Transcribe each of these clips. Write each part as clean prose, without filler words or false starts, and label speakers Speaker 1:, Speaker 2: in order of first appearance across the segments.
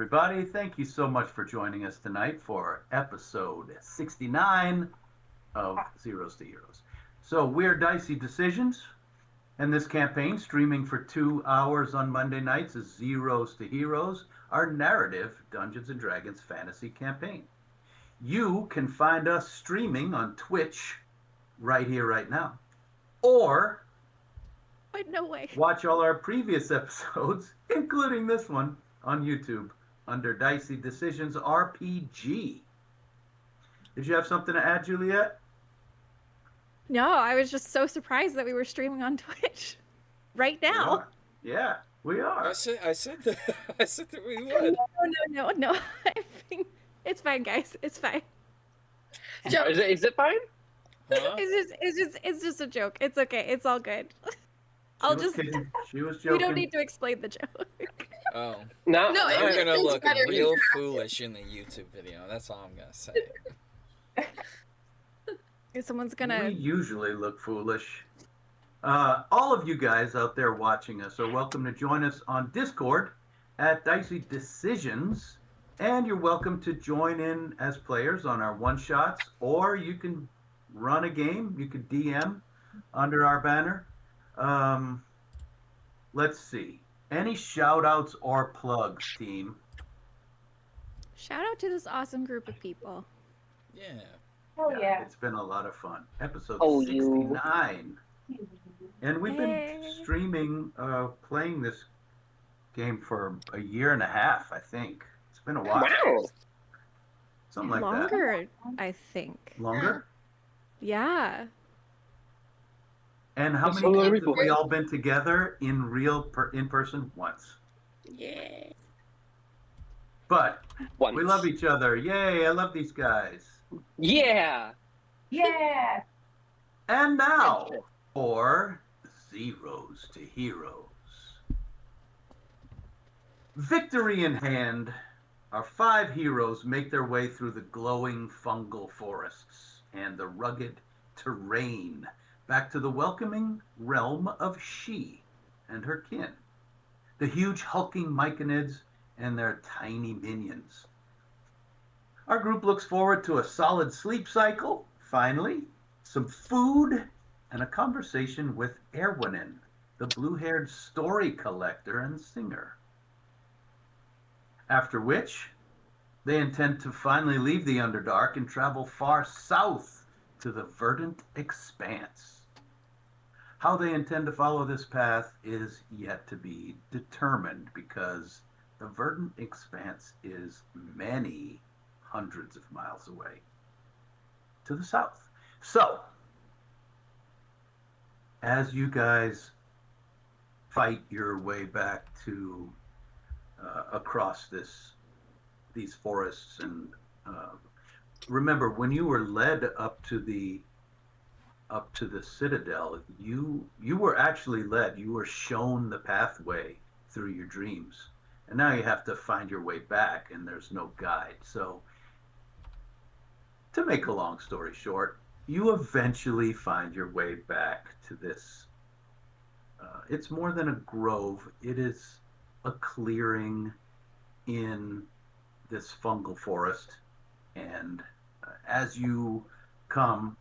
Speaker 1: everybody. Thank you so much for joining us tonight for episode 69 of Zeros to Heroes. So, we're Dicey Decisions, and this campaign, streaming for 2 hours on Monday nights, is Zeros to Heroes, our narrative Dungeons & Dragons fantasy campaign. You can find us streaming on Twitch right here, right now, or
Speaker 2: no way.
Speaker 1: Watch all our previous episodes, including this one, on YouTube under Dicey Decisions RPG. Did you have something to add, Juliet?
Speaker 2: No, I was just so surprised that we were streaming on Twitch right now.
Speaker 1: Yeah, we are.
Speaker 3: I said that we would.
Speaker 2: No. It's fine, guys. It's fine.
Speaker 4: Is it fine?
Speaker 3: Huh?
Speaker 2: It's just a joke. It's okay. It's all good.
Speaker 1: She was joking.
Speaker 2: We don't need to explain the joke.
Speaker 3: Oh.
Speaker 4: No,
Speaker 3: I'm gonna look
Speaker 5: better
Speaker 3: real foolish in the YouTube video. That's all I'm gonna say.
Speaker 2: Someone's gonna.
Speaker 1: We usually look foolish. All of you guys out there watching us are welcome to join us on Discord at Dicey Decisions, and you're welcome to join in as players on our one-shots, or you can run a game. You can DM under our banner. Let's see. Any shout-outs or plugs, team?
Speaker 2: Shout out to this awesome group of people.
Speaker 3: Yeah.
Speaker 5: Oh yeah.
Speaker 1: It's been a lot of fun. Episode
Speaker 4: Oh,
Speaker 1: 69. And we've been
Speaker 2: Hey.
Speaker 1: streaming, playing this game for a year and a half, I think. It's been a while.
Speaker 4: Wow.
Speaker 1: Something like
Speaker 2: Longer, I think.
Speaker 1: that. Longer?
Speaker 2: Yeah.
Speaker 1: And how
Speaker 4: That's
Speaker 1: many
Speaker 4: so
Speaker 1: times have
Speaker 4: wonderful.
Speaker 1: we all been together in person? Once.
Speaker 2: Yeah.
Speaker 1: But
Speaker 4: Once.
Speaker 1: we love each other. Yay, I love these guys.
Speaker 4: Yeah.
Speaker 5: Yeah.
Speaker 1: And now for Zeros to Heroes. Victory in hand, our 5 heroes make their way through the glowing fungal forests and the rugged terrain back to the welcoming realm of She and her kin, the huge hulking myconids and their tiny minions. Our group looks forward to a solid sleep cycle, finally, some food, and a conversation with Erwinin, the blue-haired story collector and singer. After which, they intend to finally leave the Underdark and travel far south to the Verdant Expanse. How they intend to follow this path is yet to be determined, because the Verdant Expanse is many hundreds of miles away to the south. So, as you guys fight your way back to across these forests, and remember, when you were led up to the citadel, you were actually led. You were shown the pathway through your dreams, and now you have to find your way back, and there's no guide. So, to make a long story short, you eventually find your way back to this. It's more than a grove. It is a clearing in this fungal forest. And as you come,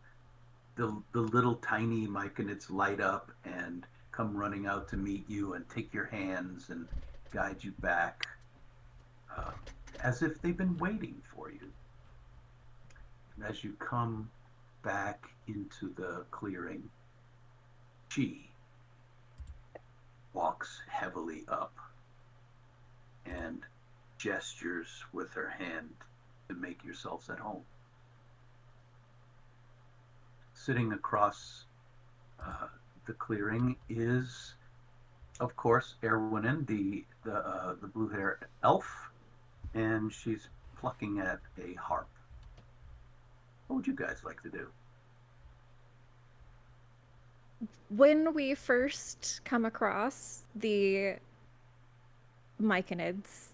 Speaker 1: the little tiny myconids light up and come running out to meet you and take your hands and guide you back, as if they've been waiting for you. And as you come back into the clearing, She walks heavily up and gestures with her hand to make yourselves at home. Sitting across the clearing is, of course, Erwinin, the blue-haired elf, and she's plucking at a harp. What would you guys like to do?
Speaker 2: When we first come across the myconids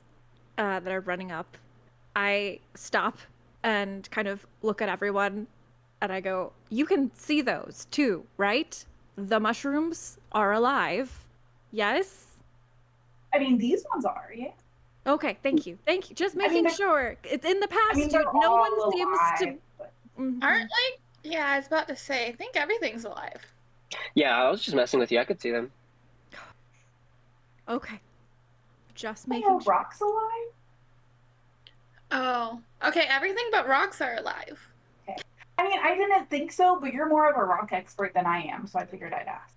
Speaker 2: that are running up, I stop and kind of look at everyone, and I go, "You can see those too, right? The mushrooms are alive. Yes?"
Speaker 5: I mean, these ones are, yeah.
Speaker 2: Okay, thank you. Thank you. Just
Speaker 5: I mean,
Speaker 2: making
Speaker 5: they're-
Speaker 2: sure. It's in the past.
Speaker 5: I mean, they're
Speaker 2: no
Speaker 5: all
Speaker 2: one seems to.
Speaker 5: alive, but-
Speaker 2: Mhm.
Speaker 6: Aren't like, yeah, I was about to say, I think everything's alive.
Speaker 4: Yeah, I was just messing with you. I could see them.
Speaker 2: Okay. Just
Speaker 5: Are
Speaker 2: making sure.
Speaker 5: rocks alive?
Speaker 6: Oh, okay, everything but rocks are alive.
Speaker 5: I mean, I didn't think so, but you're more of a rock expert than I am, so I figured I'd ask.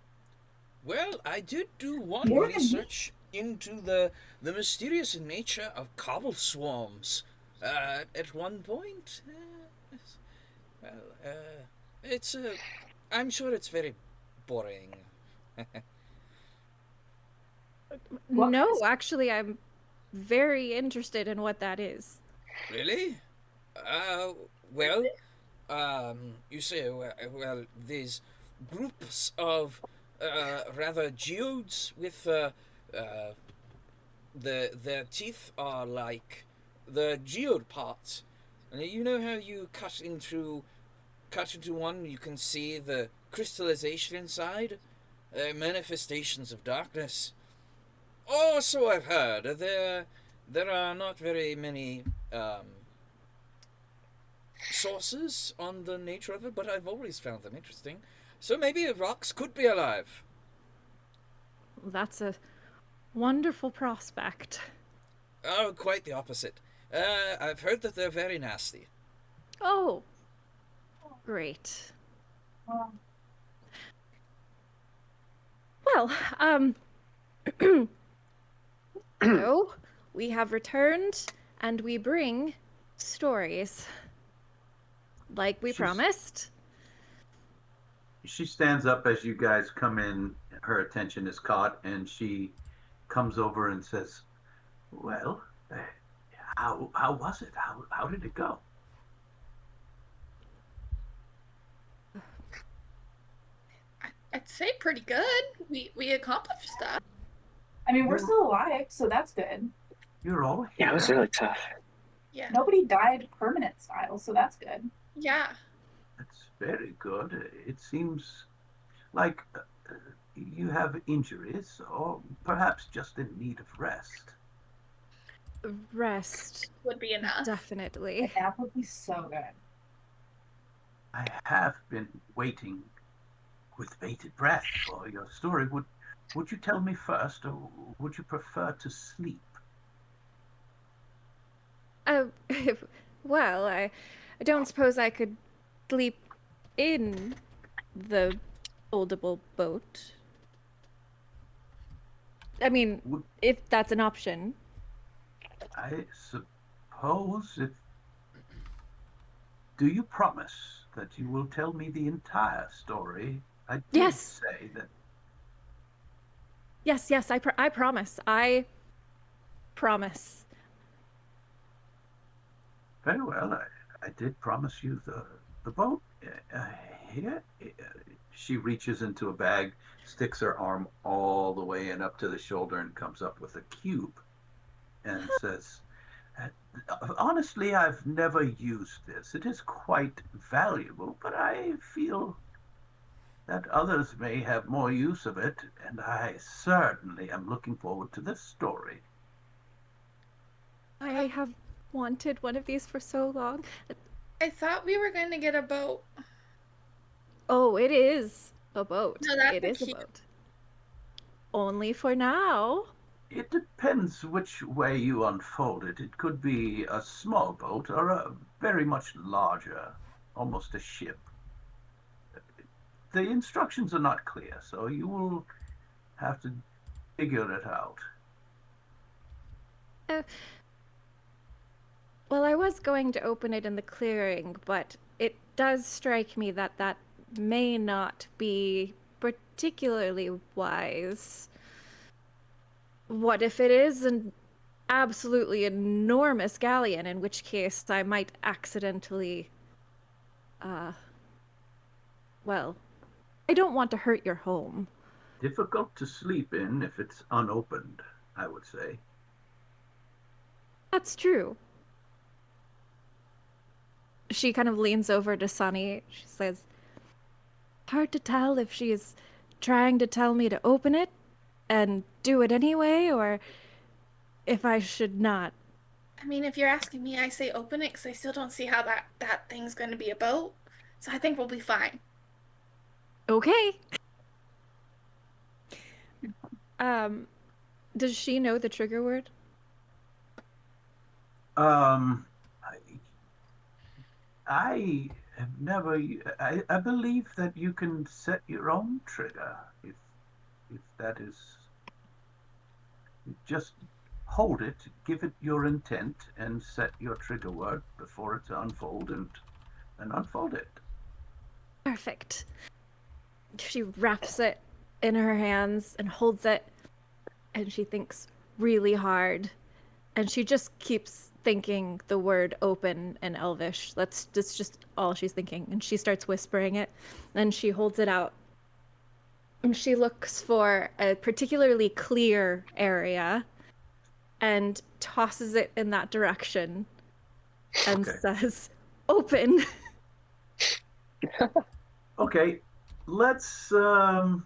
Speaker 3: Well, I did do one
Speaker 5: More than me?
Speaker 3: research into the mysterious nature of cobble swarms. At one point, well, it's I'm sure it's very boring.
Speaker 5: What
Speaker 2: No,
Speaker 5: is-
Speaker 2: actually, I'm very interested in what that is.
Speaker 3: Really? Well, you say, well, these groups of, rather geodes with, their teeth are like the geode parts. And you know how you cut into one, you can see the crystallization inside? They're manifestations of darkness. Oh, so I've heard. There are not very many, sources on the nature of it, but I've always found them interesting. So maybe rocks could be alive.
Speaker 2: That's a wonderful prospect.
Speaker 3: Oh, quite the opposite. I've heard that they're very nasty.
Speaker 2: Oh, great.
Speaker 5: Well,
Speaker 2: Well, so we have returned and we bring stories. Like we
Speaker 1: She's-
Speaker 2: promised.
Speaker 1: She stands up as you guys come in. Her attention is caught, and she comes over and says, "Well, how was it? How did it go?"
Speaker 6: I'd say pretty good. We accomplished stuff.
Speaker 5: I mean, we're still alive, so that's good.
Speaker 1: You're all here.
Speaker 4: Yeah, it was really tough.
Speaker 6: Yeah.
Speaker 5: Nobody died permanent style, so that's good.
Speaker 6: Yeah.
Speaker 1: That's very good. It seems like you have injuries, or perhaps just in need of rest.
Speaker 2: Rest,
Speaker 6: Would be enough.
Speaker 2: definitely.
Speaker 5: That would be so good.
Speaker 1: I have been waiting with bated breath for your story. Would you tell me first, or would you prefer to sleep?
Speaker 2: Uh, well, I don't suppose I could sleep in the foldable boat. I mean,
Speaker 1: Would-
Speaker 2: if that's an option.
Speaker 1: I suppose if. Do you promise that you will tell me the entire story? I did
Speaker 2: Yes.
Speaker 1: say that.
Speaker 2: Yes, I promise. I promise.
Speaker 1: Very well. I did promise you the boat. Here. She reaches into a bag, sticks her arm all the way in up to the shoulder, and comes up with a cube, and says, "Honestly, I've never used this. It is quite valuable, but I feel that others may have more use of it, and I certainly am looking forward to this story."
Speaker 2: I have wanted one of these for so long.
Speaker 6: I thought we were going to get a boat.
Speaker 2: Oh, it is a boat.
Speaker 6: No, that's
Speaker 2: It
Speaker 6: a
Speaker 2: is a
Speaker 6: cube.
Speaker 2: boat. Only for now.
Speaker 1: It depends which way you unfold it. It could be a small boat or a very much larger, almost a ship. The instructions are not clear, so you will have to figure it out.
Speaker 2: Well, I was going to open it in the clearing, but it does strike me that that may not be particularly wise. What if it is an absolutely enormous galleon, in which case I might accidentally, well, I don't want to hurt your home.
Speaker 1: Difficult to sleep in if it's unopened, I would say.
Speaker 2: That's true. She kind of leans over to Sunny. She says, hard to tell if she's trying to tell me to open it and do it anyway, or if I should not.
Speaker 6: I mean, if you're asking me, I say open it because I still don't see how that thing's going to be a boat. So I think we'll be fine.
Speaker 2: Okay. Does she know the trigger word?
Speaker 1: I, I have never. I believe that you can set your own trigger if that is. Just hold it, give it your intent, and set your trigger word before it's unfold, and unfold it.
Speaker 2: Perfect. She wraps it in her hands and holds it, and she thinks really hard. And she just keeps thinking the word open in Elvish. That's just all she's thinking. And she starts whispering it. And she holds it out. And she looks for a particularly clear area and tosses it in that direction and says, open.
Speaker 1: Okay, let's roll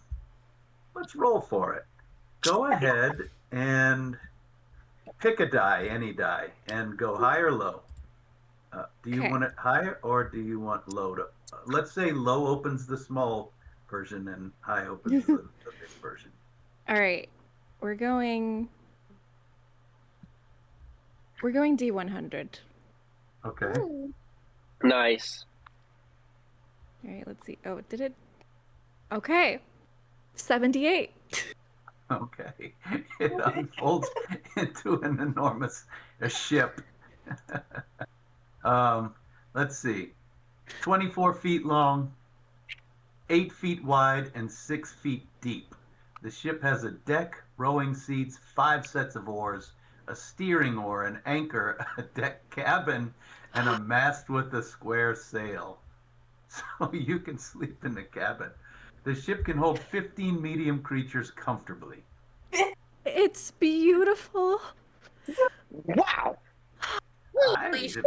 Speaker 1: for it. Go ahead and pick a die, any die, and go high or low. Do you want it higher or do you want low? Let's say low opens the small version and high opens the big version.
Speaker 2: All right, we're going D100.
Speaker 1: Okay.
Speaker 6: Ooh.
Speaker 4: Nice.
Speaker 2: All right, let's see. Oh, did it? Okay, 78.
Speaker 1: Okay. It unfolds into an enormous ship. Let's see. 24 feet long, 8 feet wide, and 6 feet deep. The ship has a deck, rowing seats, 5 sets of oars, a steering oar, an anchor, a deck cabin, and a mast with a square sail. So you can sleep in the cabin. The ship can hold 15 medium creatures comfortably.
Speaker 2: It's beautiful.
Speaker 4: Wow.
Speaker 6: Holy shit.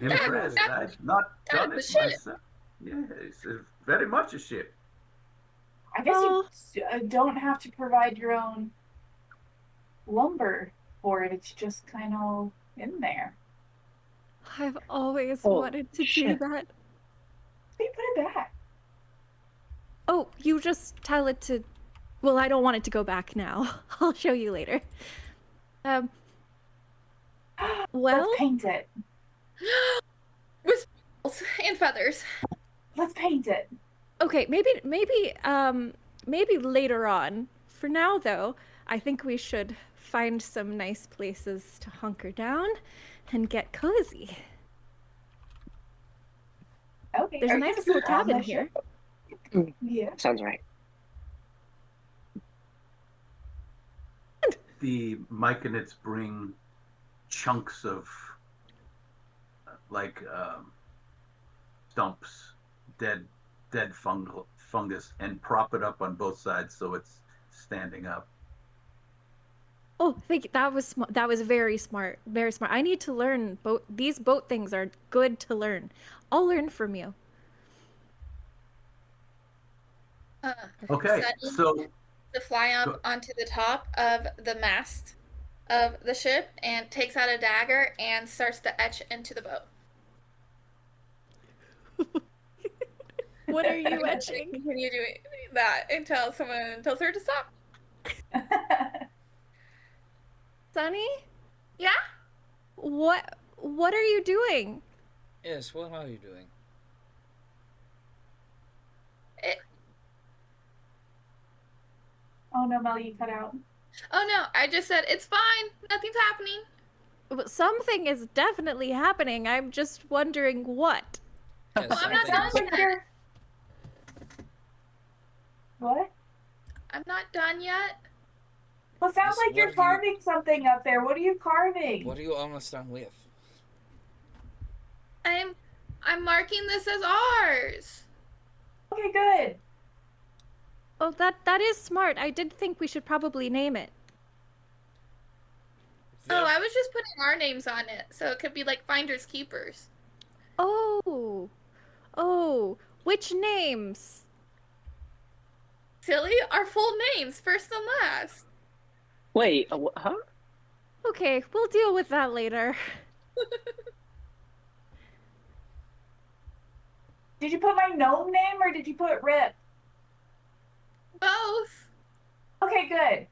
Speaker 1: Impressed. I've not done it myself. Yeah, it's very much a ship.
Speaker 5: I guess you don't have to provide your own lumber for it. It's just kind of in there.
Speaker 2: I've always wanted to do that.
Speaker 5: They put it back.
Speaker 2: Oh, you just tell it to... Well, I don't want it to go back now. I'll show you later. Well...
Speaker 5: Let's paint it.
Speaker 6: With and feathers.
Speaker 5: Let's paint it.
Speaker 2: Okay, maybe later on. For now, though, I think we should find some nice places to hunker down and get cozy.
Speaker 5: Okay.
Speaker 2: There's a nice little cabin here.
Speaker 5: Yeah.
Speaker 4: Sounds right.
Speaker 1: The myconids bring chunks of stumps, dead fungus, and prop it up on both sides so it's standing up.
Speaker 2: Oh, thank you. That was very smart. Very smart. I need to learn boat. These boat things are good to learn. I'll learn from you.
Speaker 1: Okay, so
Speaker 6: to fly up onto the top of the mast of the ship and takes out a dagger and starts to etch into the boat.
Speaker 2: What are you etching?
Speaker 6: Continue doing that until someone tells her to stop.
Speaker 2: Sunny?
Speaker 6: Yeah?
Speaker 2: What are you doing?
Speaker 3: Yes, what are you doing?
Speaker 5: Oh no, Mel, you cut out.
Speaker 6: Oh no, I just said it's fine. Nothing's happening.
Speaker 2: Something is definitely happening. I'm just wondering what.
Speaker 3: Yes,
Speaker 6: Well, I'm not
Speaker 3: something
Speaker 6: done
Speaker 3: is-
Speaker 6: yet.
Speaker 5: What?
Speaker 6: I'm not done yet.
Speaker 5: Well, it sounds
Speaker 3: Yes,
Speaker 5: like you're
Speaker 3: what do you-
Speaker 5: carving something up there. What are you carving?
Speaker 3: What are you almost done with?
Speaker 6: I'm marking this as ours.
Speaker 5: Okay, good.
Speaker 2: Oh, that is smart. I did think we should probably name it.
Speaker 6: Oh, I was just putting our names on it, so it could be like finders keepers.
Speaker 2: Oh, which names?
Speaker 6: Silly, our full names, first and last.
Speaker 4: Wait, huh?
Speaker 2: Okay, we'll deal with that later.
Speaker 5: Did you put my gnome name or did you put Rip?
Speaker 6: Both.
Speaker 5: Okay, good.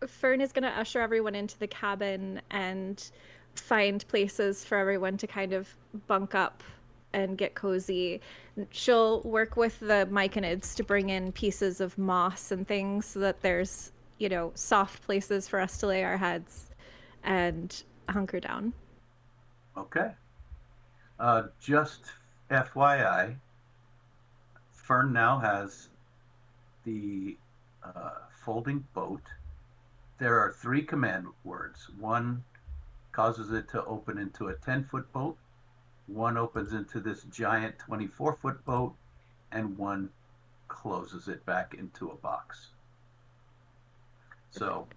Speaker 2: Fern is going to usher everyone into the cabin and find places for everyone to kind of bunk up and get cozy. She'll work with the myconids to bring in pieces of moss and things so that there's, soft places for us to lay our heads and hunker down.
Speaker 1: Okay. Just FYI, Fern now has the folding boat. There are 3 command words. One causes it to open into a 10-foot boat. One opens into this giant 24-foot boat, and one closes it back into a box. So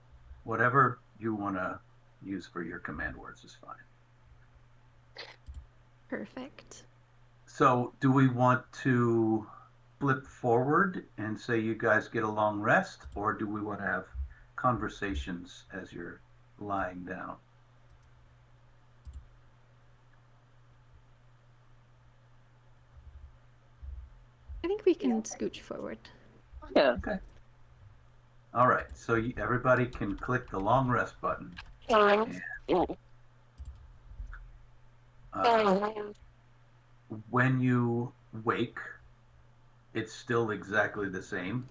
Speaker 1: whatever you want to use for your command words is fine.
Speaker 2: Perfect.
Speaker 1: So do we want to flip forward and say you guys get a long rest, or do we want to have conversations as you're lying down?
Speaker 2: I think we can scooch forward.
Speaker 4: Yeah.
Speaker 1: Okay. All right. So everybody can click the long rest button. When you wake, it's still exactly the same.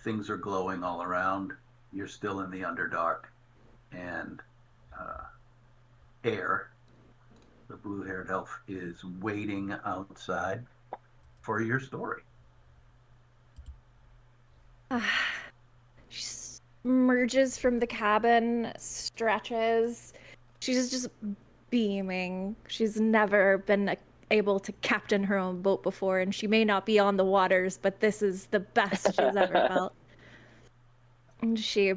Speaker 1: Things are glowing all around. You're still in the Underdark. And Air, the blue-haired elf, is waiting outside for your story.
Speaker 2: She emerges from the cabin, stretches. She's just beaming. She's never been able to captain her own boat before, and she may not be on the waters, but this is the best she's ever felt. And she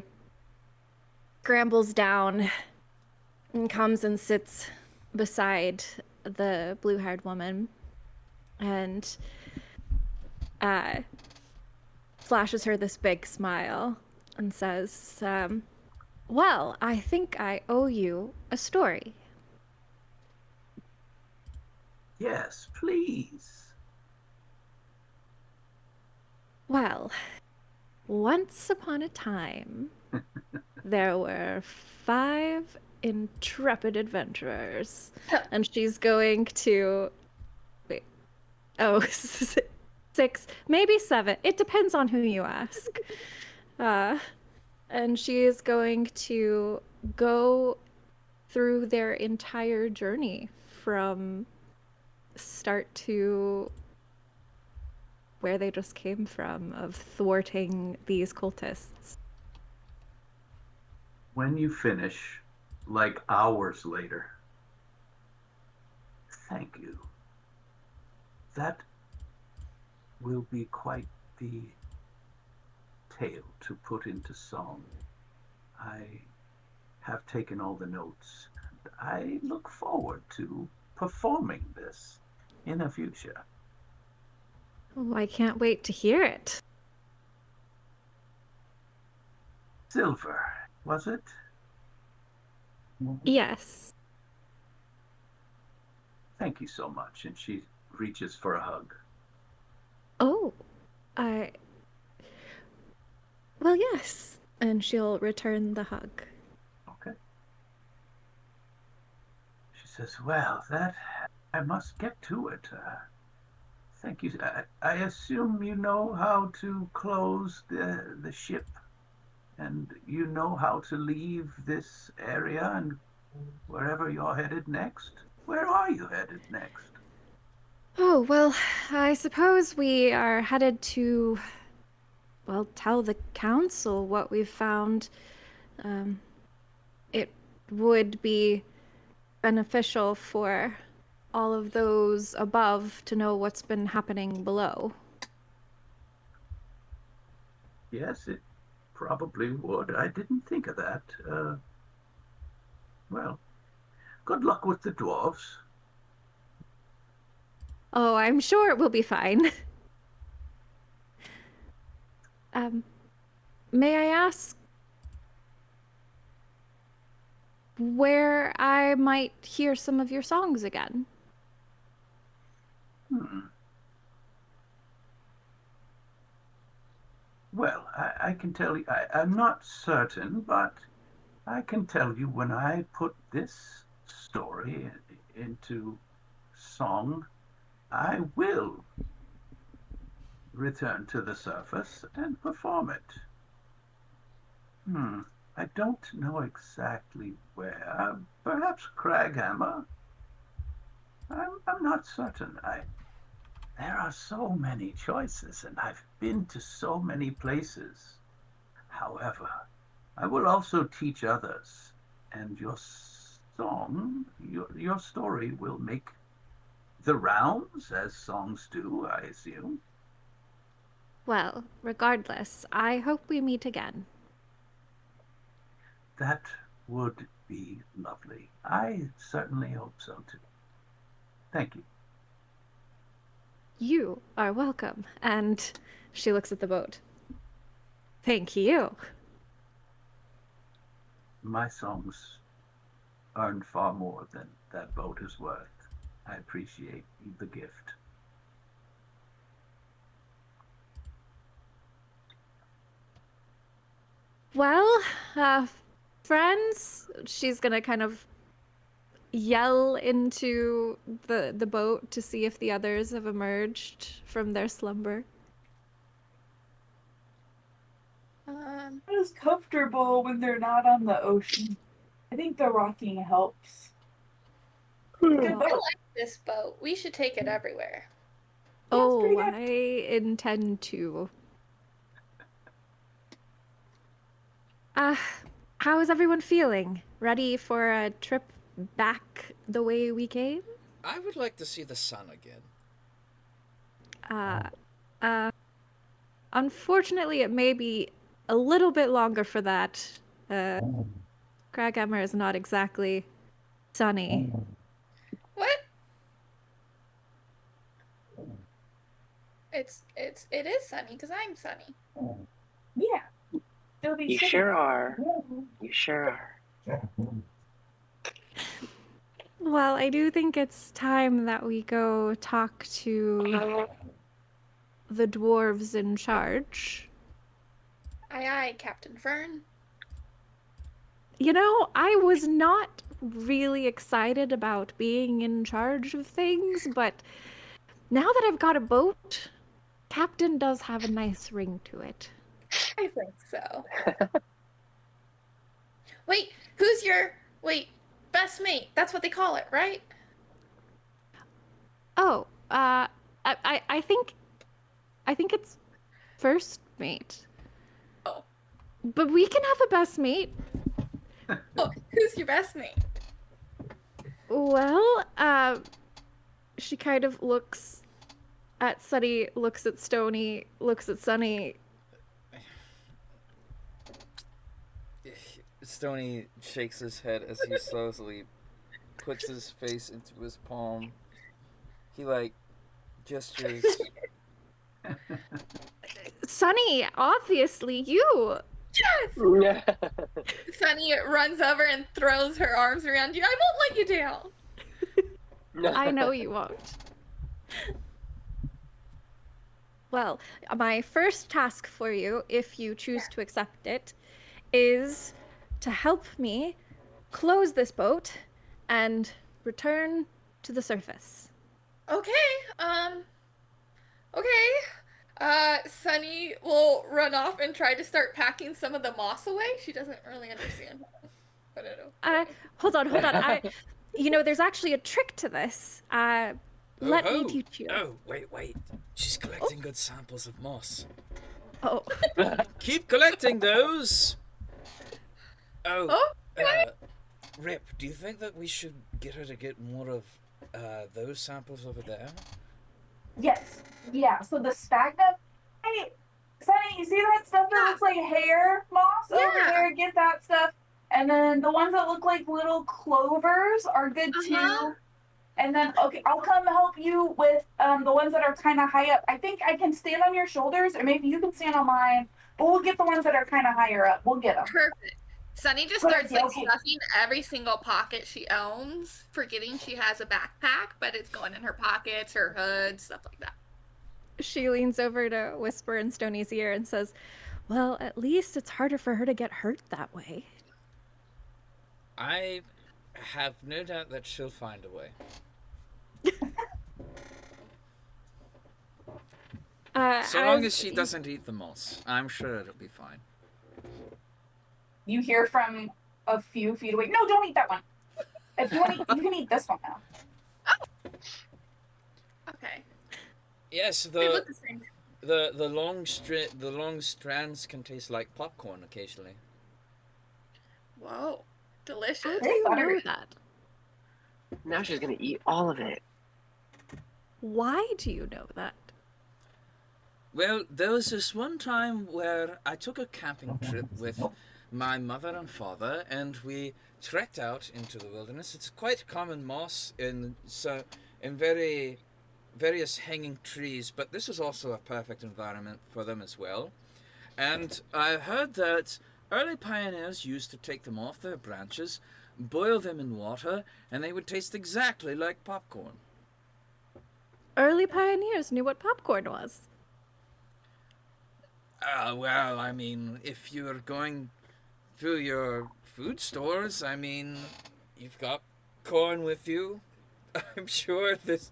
Speaker 2: scrambles down and comes and sits beside the blue-haired woman and flashes her this big smile and says, well, I think I owe you a story.
Speaker 1: Yes, please.
Speaker 2: Well, once upon a time, there were 5 intrepid adventurers, and she's going to... Wait. Oh, 6, maybe 7. It depends on who you ask. And she is going to go through their entire journey from start to where they just came from, of thwarting these cultists.
Speaker 1: When you finish, like hours later, thank you. That will be quite the tale to put into song. I have taken all the notes, and I look forward to performing this in the future.
Speaker 2: Oh, I can't wait to hear it.
Speaker 1: Silver, was it?
Speaker 2: Yes.
Speaker 1: Thank you so much. And she reaches for a hug.
Speaker 2: Oh, well, yes. And she'll return the hug.
Speaker 1: Okay. She says, well, I must get to it. Thank you. I assume you know how to close the ship, and you know how to leave this area and wherever you're headed next. Where are you headed next?
Speaker 2: Oh, well, I suppose we are headed to, well, tell the council what we've found. It would be beneficial for all of those above to know what's been happening below.
Speaker 1: Yes, it probably would. I didn't think of that. Well, good luck with the dwarves.
Speaker 2: Oh, I'm sure it will be fine. may I ask where I might hear some of your songs again?
Speaker 1: Hmm. Well, I can tell you, I'm not certain, but I can tell you when I put this story into song, I will return to the surface and perform it. Hmm. I don't know exactly where. Perhaps Kraghammer. I'm not certain. There are so many choices, and I've been to so many places. However, I will also teach others, and your song, your story will make the rounds, as songs do, I assume.
Speaker 2: Well, regardless, I hope we meet again.
Speaker 1: That would be lovely. I certainly hope so too. Thank you.
Speaker 2: You are welcome. And she looks at the boat. Thank you.
Speaker 1: My songs earn far more than that boat is worth. I appreciate the gift.
Speaker 2: Well, friends, she's gonna kind of yell into the boat to see if the others have emerged from their slumber.
Speaker 5: It's comfortable when they're not on the ocean. I think the rocking helps. Good
Speaker 6: I
Speaker 5: boat.
Speaker 6: like this boat. We should take it everywhere.
Speaker 5: Yeah, it's pretty
Speaker 2: Oh,
Speaker 5: good.
Speaker 2: I intend to. Uh, how is everyone feeling? Ready for a trip back the way we came?
Speaker 3: I would like to see the sun again.
Speaker 2: Uh, uh, unfortunately, it may be a little bit longer for that. Kraghammer is not exactly sunny.
Speaker 6: What? It is sunny because I'm sunny.
Speaker 5: Yeah. It'll be
Speaker 4: You
Speaker 5: shitty.
Speaker 4: sure are. You sure are.
Speaker 2: Well, I do think it's time that we go talk to the dwarves in charge.
Speaker 6: Aye, aye, Captain Fern.
Speaker 2: You know, I was not really excited about being in charge of things, but now that I've got a boat, Captain does have a nice ring to it.
Speaker 6: I think so. Wait, who's your best mate? That's what they call it, right?
Speaker 2: Oh, I think it's first mate.
Speaker 6: Oh.
Speaker 2: But we can have a best mate.
Speaker 6: Oh, who's your best mate?
Speaker 2: Well, she kind of looks at Sunny, looks at Stony, looks at Sunny.
Speaker 3: Stony shakes his head as he slowly puts his face into his palm. He gestures.
Speaker 2: Sunny, obviously you.
Speaker 6: Yes! Sunny runs over and throws her arms around you. I won't let you down.
Speaker 2: I know you won't. Well, my first task for you, if you choose to accept it, is to help me close this boat and return to the surface.
Speaker 6: Okay, Sunny will run off and try to start packing some of the moss away. She doesn't really understand. I don't know.
Speaker 2: Hold on. There's actually a trick to this. Let me teach you.
Speaker 3: Oh, wait. She's collecting good samples of moss.
Speaker 2: Oh.
Speaker 3: Keep collecting those. Rip, do you think that we should get her to get more of those samples over there?
Speaker 5: Yes. Yeah. So the sphagnum. Hey, Sunny, you see that stuff that looks like hair moss over there? Get that stuff. And then the ones that look like little clovers are good too. And then, okay, I'll come help you with the ones that are kind of high up. I think I can stand on your shoulders, or maybe you can stand on mine. we'll get the ones that are kind of higher up. We'll get them.
Speaker 6: Perfect. Sunny just
Speaker 5: Good
Speaker 6: starts
Speaker 5: idea,
Speaker 6: like
Speaker 5: okay.
Speaker 6: stuffing every single pocket she owns, forgetting she has a backpack, but it's going in her pockets, her hood, stuff like that.
Speaker 2: She leans over to whisper in Stoney's ear and says, "Well, at least it's harder for her to get hurt that way."
Speaker 3: I have no doubt that she'll find a way. So long as she doesn't eat the moss, I'm sure it'll be fine.
Speaker 5: You hear from a few feet away. No, don't eat that one. If you want to, you can eat this one now.
Speaker 6: Okay.
Speaker 3: Yes,
Speaker 6: They look the same.
Speaker 3: the long strands can taste like popcorn occasionally.
Speaker 6: Whoa. Delicious.
Speaker 2: How do you know that?
Speaker 4: Now she's gonna eat all of it.
Speaker 2: Why do you know that?
Speaker 3: Well, there was this one time where I took a camping trip with my mother and father, and we trekked out into the wilderness. It's quite common moss in various hanging trees, but this is also a perfect environment for them as well. And I heard that early pioneers used to take them off their branches, boil them in water, and they would taste exactly like popcorn.
Speaker 2: Early pioneers knew what popcorn was.
Speaker 3: Well, I mean, if you're going through your food stores, I mean, you've got corn with you. I'm sure this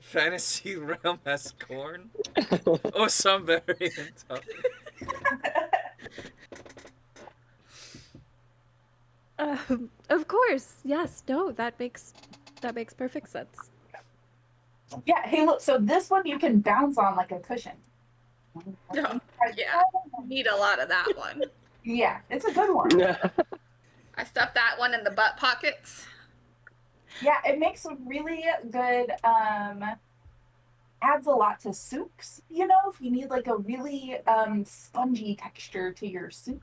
Speaker 3: fantasy realm has corn. Or some variant of it.
Speaker 2: Of course, yes. No, that makes perfect sense.
Speaker 5: Yeah. Hey, look. So this one you can bounce on like a cushion.
Speaker 6: Yeah. Need a lot of that one.
Speaker 5: Yeah, it's a good one.
Speaker 6: I stuffed that one in the butt pockets.
Speaker 5: Yeah, it makes a really good. Adds a lot to soups. You know, if you need like a really spongy texture to your soup.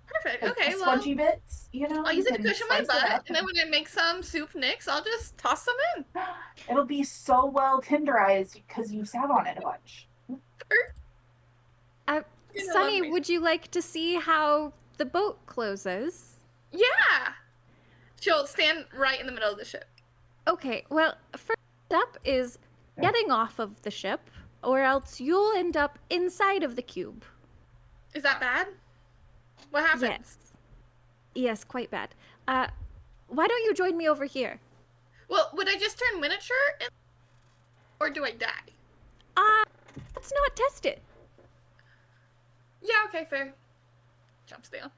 Speaker 6: Perfect.
Speaker 5: Like
Speaker 6: Okay,
Speaker 5: spongy bits. You know,
Speaker 6: I'll use it to
Speaker 5: you can
Speaker 6: cushion my
Speaker 5: slice it
Speaker 6: butt,
Speaker 5: up
Speaker 6: and then when I make some soup nicks, I'll just toss them in.
Speaker 5: It'll be so well tenderized because you sat on it a bunch.
Speaker 2: Sunny, would you like to see how the boat closes?
Speaker 6: Yeah. She'll stand right in the middle of the ship.
Speaker 2: Okay, well, first step is getting off of the ship, or else you'll end up inside of the cube.
Speaker 6: Is that bad? What happens?
Speaker 2: Yes, quite bad. Why don't you join me over here?
Speaker 6: Well, would I just turn miniature, or do I die?
Speaker 2: Let's not test it.
Speaker 6: Yeah, okay, fair. Jumps down.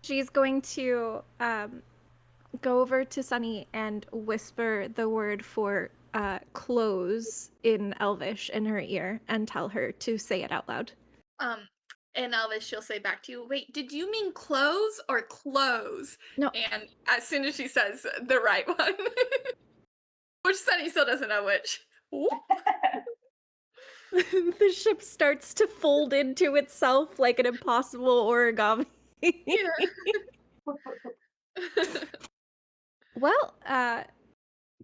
Speaker 2: She's going to go over to Sunny and whisper the word for close in Elvish in her ear and tell her to say it out loud.
Speaker 6: In Elvish, she'll say back to you, wait, did you mean close or close?
Speaker 2: No.
Speaker 6: And as soon as she says the right one, which Sunny still doesn't know which.
Speaker 2: The ship starts to fold into itself like an impossible origami. Well,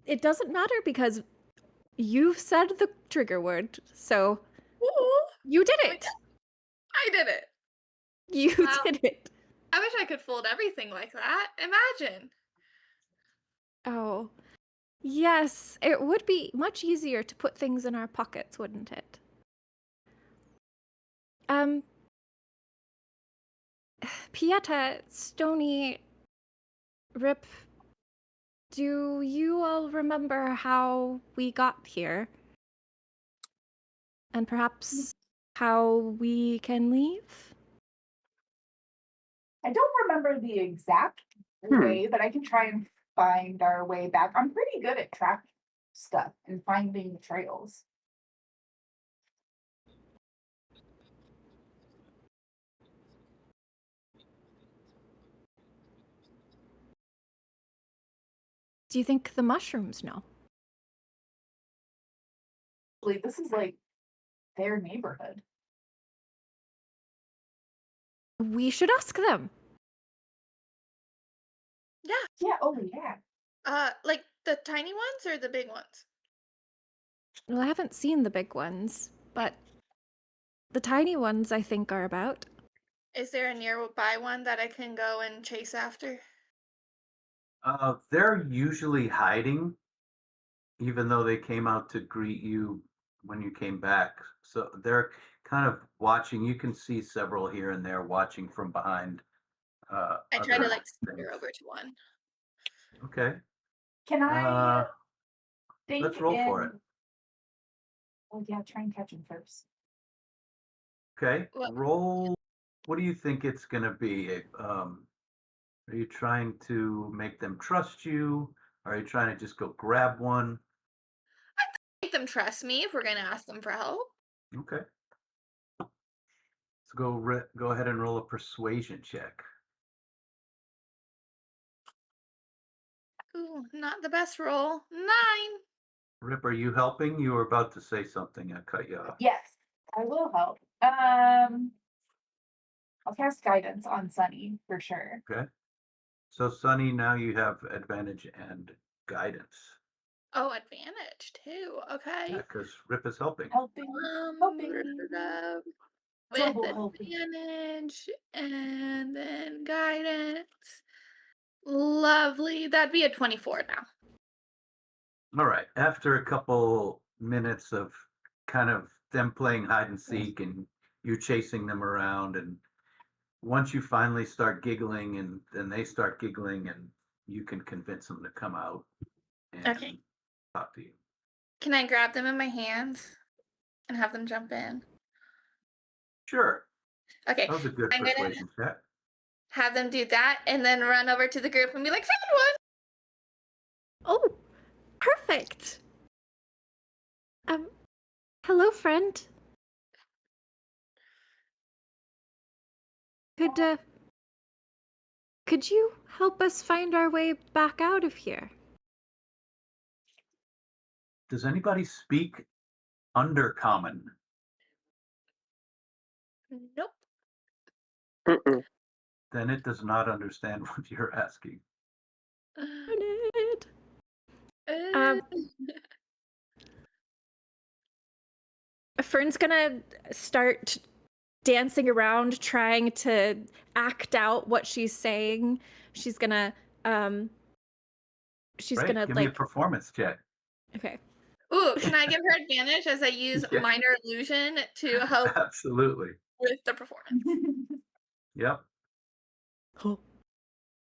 Speaker 2: it doesn't matter because you've said the trigger word, so you did it.
Speaker 6: I did it.
Speaker 2: You did it.
Speaker 6: I wish I could fold everything like that. Imagine.
Speaker 2: Oh, yes, it would be much easier to put things in our pockets, wouldn't it? Pieta, Stony, Rip, do you all remember how we got here? And perhaps how we can leave?
Speaker 5: I don't remember the exact way, but I can try and find our way back. I'm pretty good at track stuff and finding trails.
Speaker 2: Do you think the mushrooms know?
Speaker 5: This is like their neighborhood.
Speaker 2: We should ask them.
Speaker 6: Yeah.
Speaker 5: Yeah, oh yeah.
Speaker 6: Like the tiny ones or the big ones?
Speaker 2: Well, I haven't seen the big ones, but The tiny ones, I think, are about.
Speaker 6: Is there a nearby one that I can go and chase after?
Speaker 1: They're usually hiding, even though they came out to greet you when you came back. So they're kind of watching. You can see several here and there watching from behind.
Speaker 6: I try to
Speaker 1: Other
Speaker 6: like
Speaker 1: things.
Speaker 6: steer over to one.
Speaker 1: Okay.
Speaker 5: Can I
Speaker 1: Uh,
Speaker 5: think
Speaker 1: let's roll for it.
Speaker 5: Oh yeah, try and catch him first.
Speaker 1: Okay.
Speaker 6: What?
Speaker 1: Roll. What do you think it's going to be? Are you trying to make them trust you? Are you trying to just go grab one?
Speaker 6: Make them trust me if we're gonna ask them for help.
Speaker 1: Okay. So go ahead and roll a persuasion check.
Speaker 6: Ooh, not the best roll. 9.
Speaker 1: Rip, are you helping? You were about to say something. I cut you off.
Speaker 5: Yes, I will help. I'll cast guidance on Sunny for sure.
Speaker 1: Okay. So, Sunny, now you have advantage and guidance.
Speaker 6: Oh, advantage too. Okay.
Speaker 1: Yeah, because Rip is helping.
Speaker 5: Helping. Helping.
Speaker 6: With
Speaker 5: Double helping.
Speaker 6: advantage and then guidance. Lovely. That'd be a 24 now.
Speaker 1: All right. After a couple minutes of kind of them playing hide and seek and you chasing them around, and once you finally start giggling and then they start giggling and you can convince them to come out and
Speaker 6: Okay.
Speaker 1: talk to you.
Speaker 6: Can I grab them in my hands and have them jump in?
Speaker 1: Sure.
Speaker 6: Okay.
Speaker 1: That was a good
Speaker 6: I'm gonna
Speaker 1: persuasion check.
Speaker 6: have them do that and then run over to the group and be like, found one!
Speaker 2: Oh, perfect. Hello, friend. Could you help us find our way back out of here?
Speaker 1: Does anybody speak Undercommon?
Speaker 6: Nope.
Speaker 4: Mm-mm.
Speaker 1: Then it does not understand what you're asking.
Speaker 2: Darn it.
Speaker 6: Uh,
Speaker 2: Fern's gonna start dancing around, trying to act out what she's saying. She's gonna
Speaker 1: Right? Give me a
Speaker 2: like,
Speaker 1: performance check.
Speaker 2: okay.
Speaker 6: Ooh, can I give her advantage as I use
Speaker 1: Yeah.
Speaker 6: minor illusion to help
Speaker 1: Absolutely.
Speaker 6: with the performance?
Speaker 1: Yep.
Speaker 2: Oh,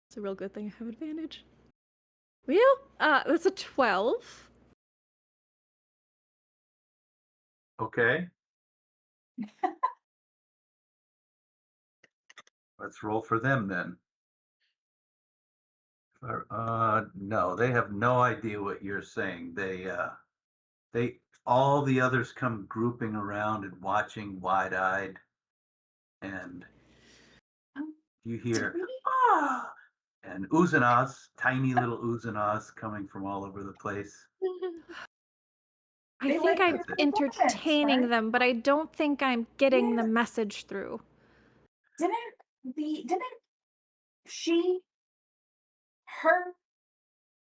Speaker 2: it's a real good thing I have advantage. Well, that's a 12.
Speaker 1: Okay. Let's roll for them then. No, they have no idea what you're saying. All the others come grouping around and watching wide-eyed, and you hear ah, and oohs and ahs, tiny little oohs and ahs coming from all over the place.
Speaker 2: I
Speaker 5: They
Speaker 2: think
Speaker 5: like
Speaker 2: I'm
Speaker 5: your performance,
Speaker 2: entertaining
Speaker 5: right?
Speaker 2: them, but I don't think I'm getting the
Speaker 5: Yeah.
Speaker 2: message through.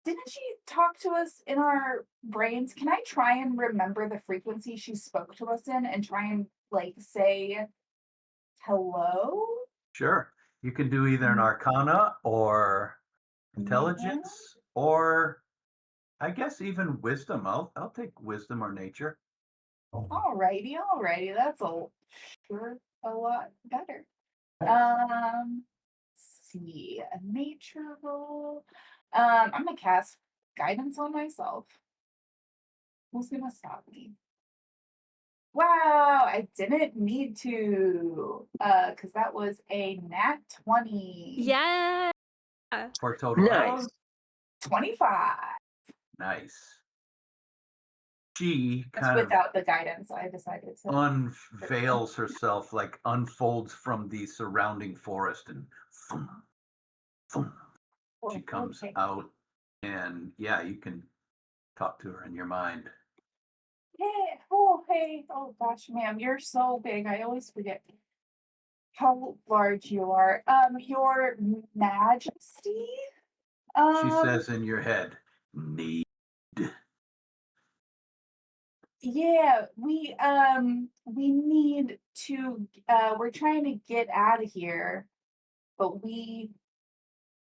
Speaker 5: Didn't she talk to us in our brains? Can I try and remember the frequency she spoke to us in and try and like say hello?
Speaker 1: Sure, you can do either an Arcana or Intelligence or I guess even Wisdom. I'll take Wisdom or Nature.
Speaker 5: Alrighty. That's sure a lot better. Let's see, a nature roll. I'm gonna cast guidance on myself. Who's gonna stop me? Wow, I didn't need to. Because that was a nat 20.
Speaker 2: Yeah.
Speaker 1: For a total
Speaker 4: Nice.
Speaker 1: of
Speaker 5: 25.
Speaker 1: nice. She
Speaker 5: That's
Speaker 1: kind of
Speaker 5: without the guidance. I decided to.
Speaker 1: unveils herself, like unfolds from the surrounding forest, and thump, thump, she comes
Speaker 5: Okay.
Speaker 1: out, and yeah, you can talk to her in your mind.
Speaker 5: Yeah. Oh, hey. Oh, gosh, ma'am, you're so big. I always forget how large you are. Your Majesty.
Speaker 1: She says in your head, need.
Speaker 5: Yeah, we need to we're trying to get out of here, but we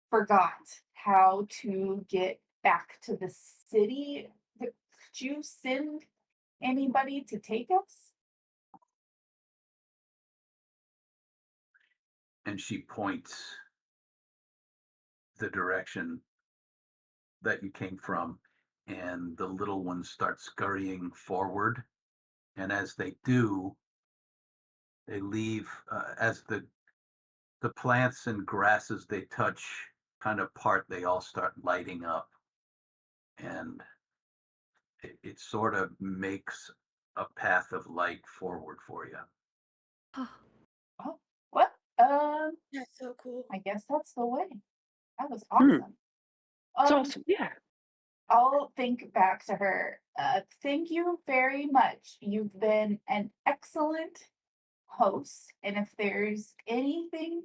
Speaker 5: forgot how to get back to the city. Could you send anybody to take us?
Speaker 1: And she points the direction that you came from, and the little ones start scurrying forward. And as they do, they leave as the plants and grasses they touch kind of part. They all start lighting up, and it sort of makes a path of light forward for you.
Speaker 5: Oh, what?
Speaker 6: That's so cool.
Speaker 5: I guess that's the way. That was
Speaker 4: Hmm.
Speaker 5: awesome.
Speaker 4: It's
Speaker 5: Um,
Speaker 4: awesome. Yeah.
Speaker 5: I'll think back to her. Thank you very much. You've been an excellent host, and if there's anything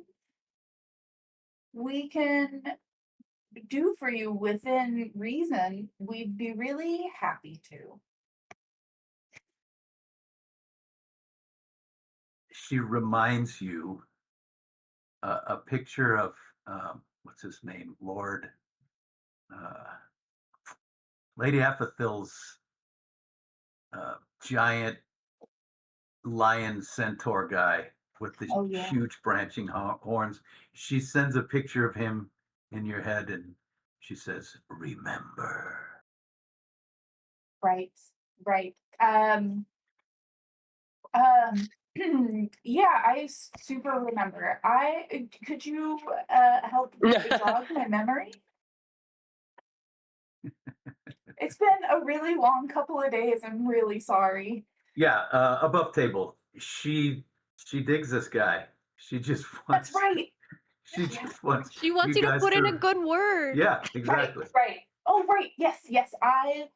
Speaker 5: we can do for you within reason, we'd be really happy to.
Speaker 1: She reminds you a picture of what's his name, Lord uh, Lady Aphathil's giant lion centaur guy with the
Speaker 5: Oh yeah,
Speaker 1: huge branching horns. She sends a picture of him in your head, and she says, "Remember."
Speaker 5: right, right. Um, yeah, I super remember. Could you help jog my memory? It's been a really long couple of days. I'm really sorry.
Speaker 1: Yeah, above table. She digs this guy. She just
Speaker 5: That's
Speaker 1: wants.
Speaker 5: right.
Speaker 1: She just wants
Speaker 2: She wants you to
Speaker 1: guys
Speaker 2: put in a
Speaker 1: to.
Speaker 2: good word.
Speaker 1: Yeah,
Speaker 5: Right,
Speaker 1: exactly.
Speaker 5: right. Oh, right. Yes, yes. I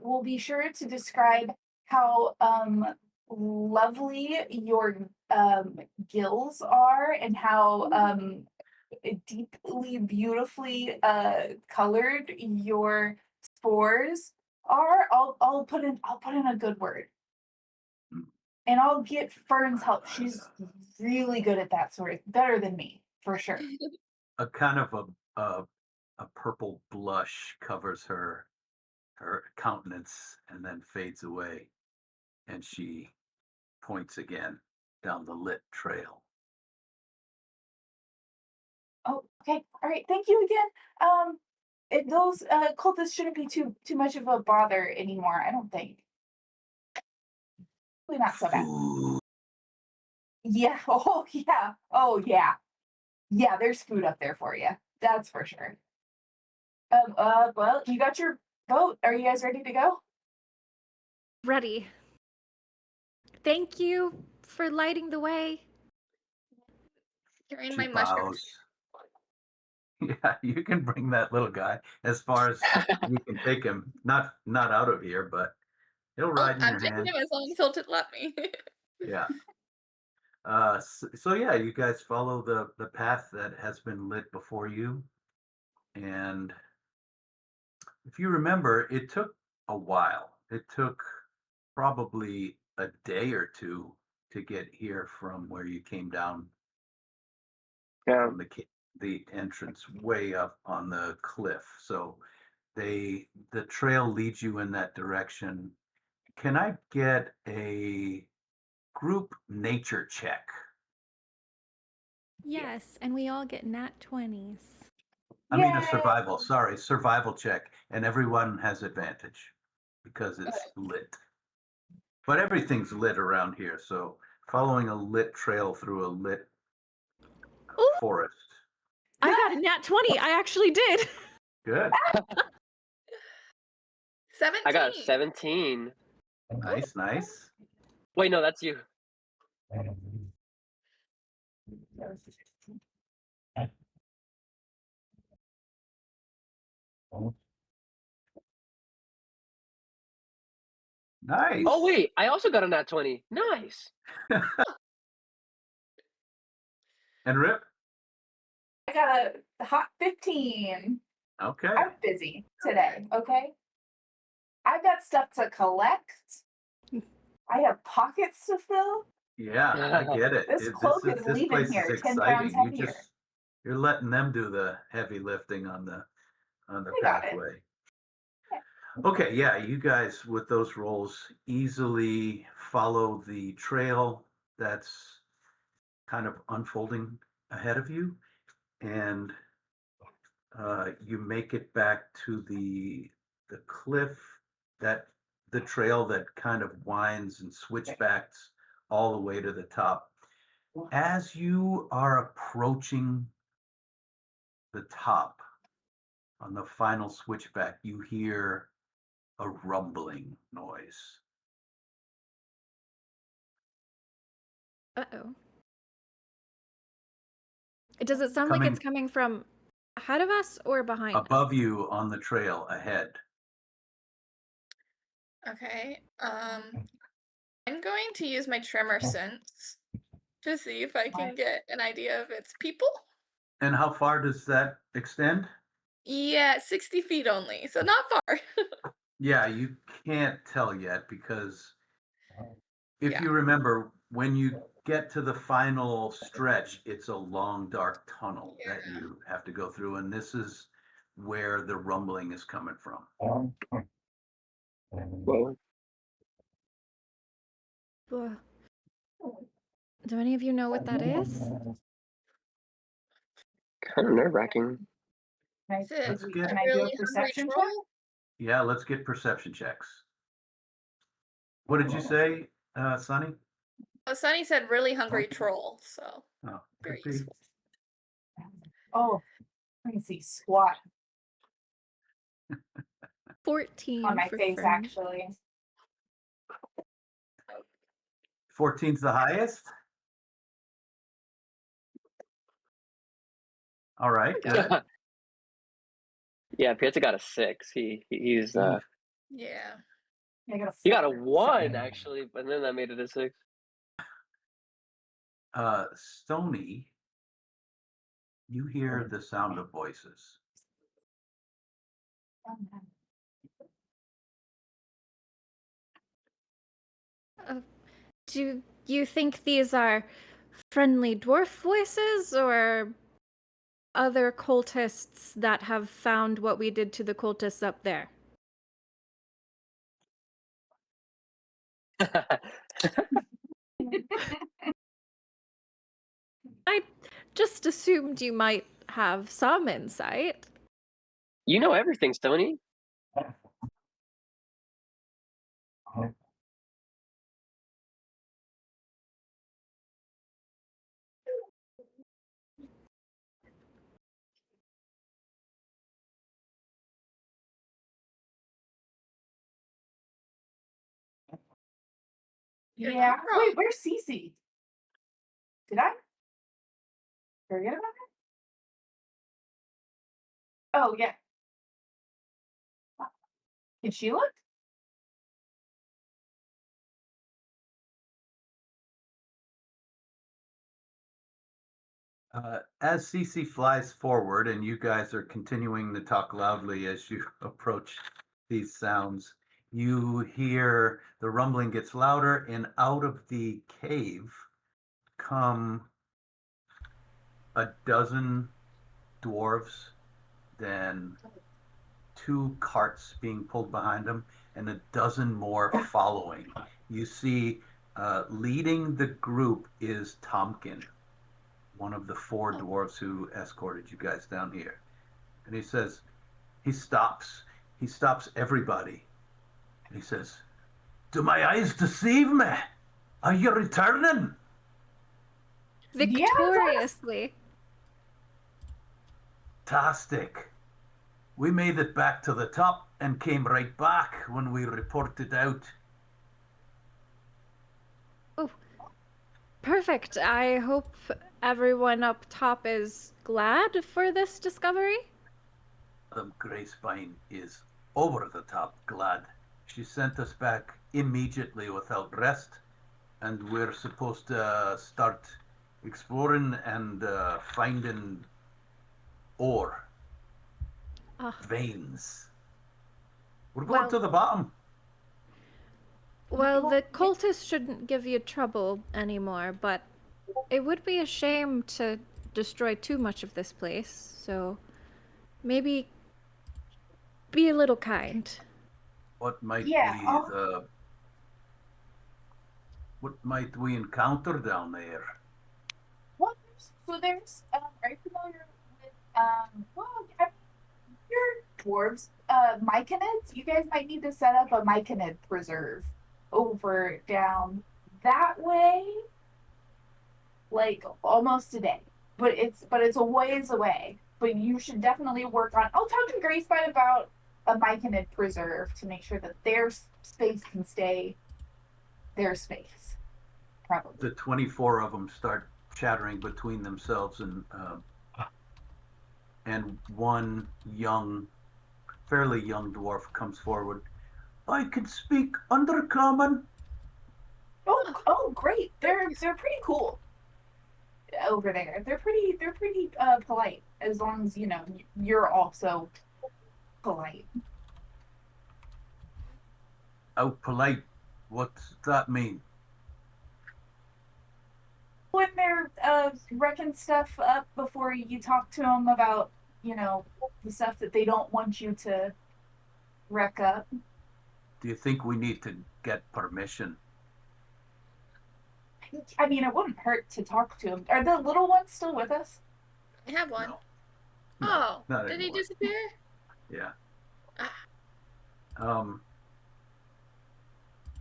Speaker 5: will be sure to describe how lovely your gills are and how deeply beautifully colored your spores are. I'll put in a good word. And I'll get Fern's help. She's really good at that sort of better than me, for sure.
Speaker 1: A kind of a purple blush covers her countenance and then fades away, and she points again down the lit trail.
Speaker 5: Oh, okay. All right. Thank you again. Those cultists shouldn't be too much of a bother anymore. I don't think. Probably not so bad.
Speaker 1: Food.
Speaker 5: Yeah. Oh yeah. Oh yeah. Yeah. There's food up there for you. That's for sure. Well, you got your boat. Are you guys ready to go?
Speaker 2: Ready. Thank you for lighting the way.
Speaker 6: Carrying
Speaker 1: She
Speaker 6: my mushrooms.
Speaker 1: bows. Yeah, you can bring that little guy as far as you can take him. Not out of here, but he'll
Speaker 6: Oh,
Speaker 1: ride in
Speaker 6: I'm
Speaker 1: your
Speaker 6: taking
Speaker 1: hand.
Speaker 6: him as long as he'll let me.
Speaker 1: Yeah. So yeah, you guys follow the path that has been lit before you, and if you remember, it took a while. It took probably a day or two to get here from where you came down
Speaker 4: Yeah.
Speaker 1: from the entrance way up on the cliff. So the trail leads you in that direction. Can I get a group nature check?
Speaker 2: Yes, and we all get nat 20s.
Speaker 1: I mean a
Speaker 5: Yay!
Speaker 1: survival. Sorry, survival check, and everyone has advantage because it's lit. But everything's lit around here, so following a lit trail through a lit
Speaker 2: Ooh,
Speaker 1: forest.
Speaker 2: I got a nat 20. I actually did.
Speaker 1: Good.
Speaker 6: 17.
Speaker 4: I got a 17.
Speaker 1: Nice, nice.
Speaker 4: Wait, no, that's you.
Speaker 1: Nice.
Speaker 4: Oh, wait. I also got a nat 20. Nice.
Speaker 1: And Rip?
Speaker 5: I got a hot 15.
Speaker 1: Okay.
Speaker 5: I'm busy today. Okay. I've got stuff to collect. I have pockets to fill.
Speaker 1: Yeah, I get it.
Speaker 5: This cloak is
Speaker 1: This
Speaker 5: leaving
Speaker 1: place
Speaker 5: here
Speaker 1: is
Speaker 5: 10 pounds
Speaker 1: exciting.
Speaker 5: heavier.
Speaker 1: You're letting them do the heavy lifting on the
Speaker 5: I got it.
Speaker 1: pathway. Okay, yeah, you guys with those rolls easily follow the trail that's kind of unfolding ahead of you, and you make it back to the cliff, that the trail that kind of winds and switchbacks all the way to the top. As you are approaching the top on the final switchback, you hear a rumbling noise.
Speaker 2: Uh-oh. Does it sound like it's coming from ahead of us or behind us?
Speaker 1: Above you on the trail ahead.
Speaker 6: Okay. I'm going to use my tremor sense to see if I can get an idea of its people.
Speaker 1: And how far does that extend?
Speaker 6: Yeah, 60 feet only, so not far.
Speaker 1: Yeah, you can't tell yet because if
Speaker 6: Yeah.
Speaker 1: you remember, when you get to the final stretch, it's a long, dark tunnel that
Speaker 6: Yeah.
Speaker 1: you have to go through, and this is where the rumbling is coming from.
Speaker 4: Whoa.
Speaker 2: Ugh. Do any of you know what that is?
Speaker 4: Kind of nerve-wracking.
Speaker 6: Is it
Speaker 1: Let's get-
Speaker 6: a
Speaker 5: Can I do a
Speaker 6: really hungry
Speaker 5: perception check?
Speaker 6: troll?
Speaker 1: Yeah, let's get perception checks. What did you say, Sonny?
Speaker 6: Oh, Sunny said really hungry troll, so
Speaker 1: Oh,
Speaker 6: very
Speaker 1: could be.
Speaker 6: useful.
Speaker 5: Oh, I can see squat
Speaker 2: 14
Speaker 5: on my
Speaker 2: for
Speaker 5: face,
Speaker 2: Fern.
Speaker 5: actually.
Speaker 1: 14's the highest? All right, good.
Speaker 4: Yeah, Piazza got a 6. He's
Speaker 6: Yeah.
Speaker 4: he got a 1 actually, but then that made it a 6.
Speaker 1: Stony, you hear the sound of voices.
Speaker 2: Do you think these are friendly dwarf voices or other cultists that have found what we did to the cultists up there? I just assumed you might have some insight.
Speaker 4: You know everything, Stony.
Speaker 6: You're
Speaker 5: Yeah.
Speaker 6: not wrong.
Speaker 5: Wait, where's Cece? Did I forget about her? Oh, yeah. Can she look?
Speaker 1: As Cece flies forward, and you guys are continuing to talk loudly as you approach these sounds, you hear the rumbling gets louder, and out of the cave come a dozen dwarves, then 2 carts being pulled behind them, and a dozen more following. You see, leading the group is Tomkin, one of the 4 dwarves who escorted you guys down here. And he says, he stops everybody. And he says, "Do my eyes deceive me? Are you returning?"
Speaker 2: Victoriously.
Speaker 1: Fantastic. We made it back to the top and came right back when we reported out.
Speaker 2: Oh, perfect. I hope everyone up top is glad for this discovery.
Speaker 1: Madam Gracebine is over the top glad. She sent us back immediately without rest, and we're supposed to start exploring and finding ore, veins. We're going
Speaker 2: Well-
Speaker 1: to the bottom.
Speaker 2: Well, the cultists shouldn't give you trouble anymore, but it would be a shame to destroy too much of this place, so maybe be a little kind.
Speaker 1: What might
Speaker 5: Yeah,
Speaker 1: be
Speaker 5: I'll-
Speaker 1: the what might we encounter down there?
Speaker 5: Well, there's are you familiar with well, I mean, you're dwarves, myconids? You guys might need to set up a myconid preserve over down that way, like almost a day. But it's a ways away. But you should definitely work on. I'll talk to Gracebite about a myconid preserve to make sure that their space can stay their space. Probably.
Speaker 1: The 24 of them start chattering between themselves, and one fairly young dwarf comes forward. I can speak Undercommon.
Speaker 5: Oh, great! They're pretty cool over there. They're pretty polite as long as you know you're also polite.
Speaker 1: How polite? What's that mean?
Speaker 5: When they're wrecking stuff up before you talk to them about the stuff that they don't want you to wreck up.
Speaker 1: Do you think we need to get permission?
Speaker 5: I mean, it wouldn't hurt to talk to them. Are the little ones still with us?
Speaker 6: I have one.
Speaker 1: No.
Speaker 6: Oh,
Speaker 1: not
Speaker 6: did he
Speaker 1: anymore.
Speaker 6: disappear?
Speaker 1: Yeah.
Speaker 6: Ah.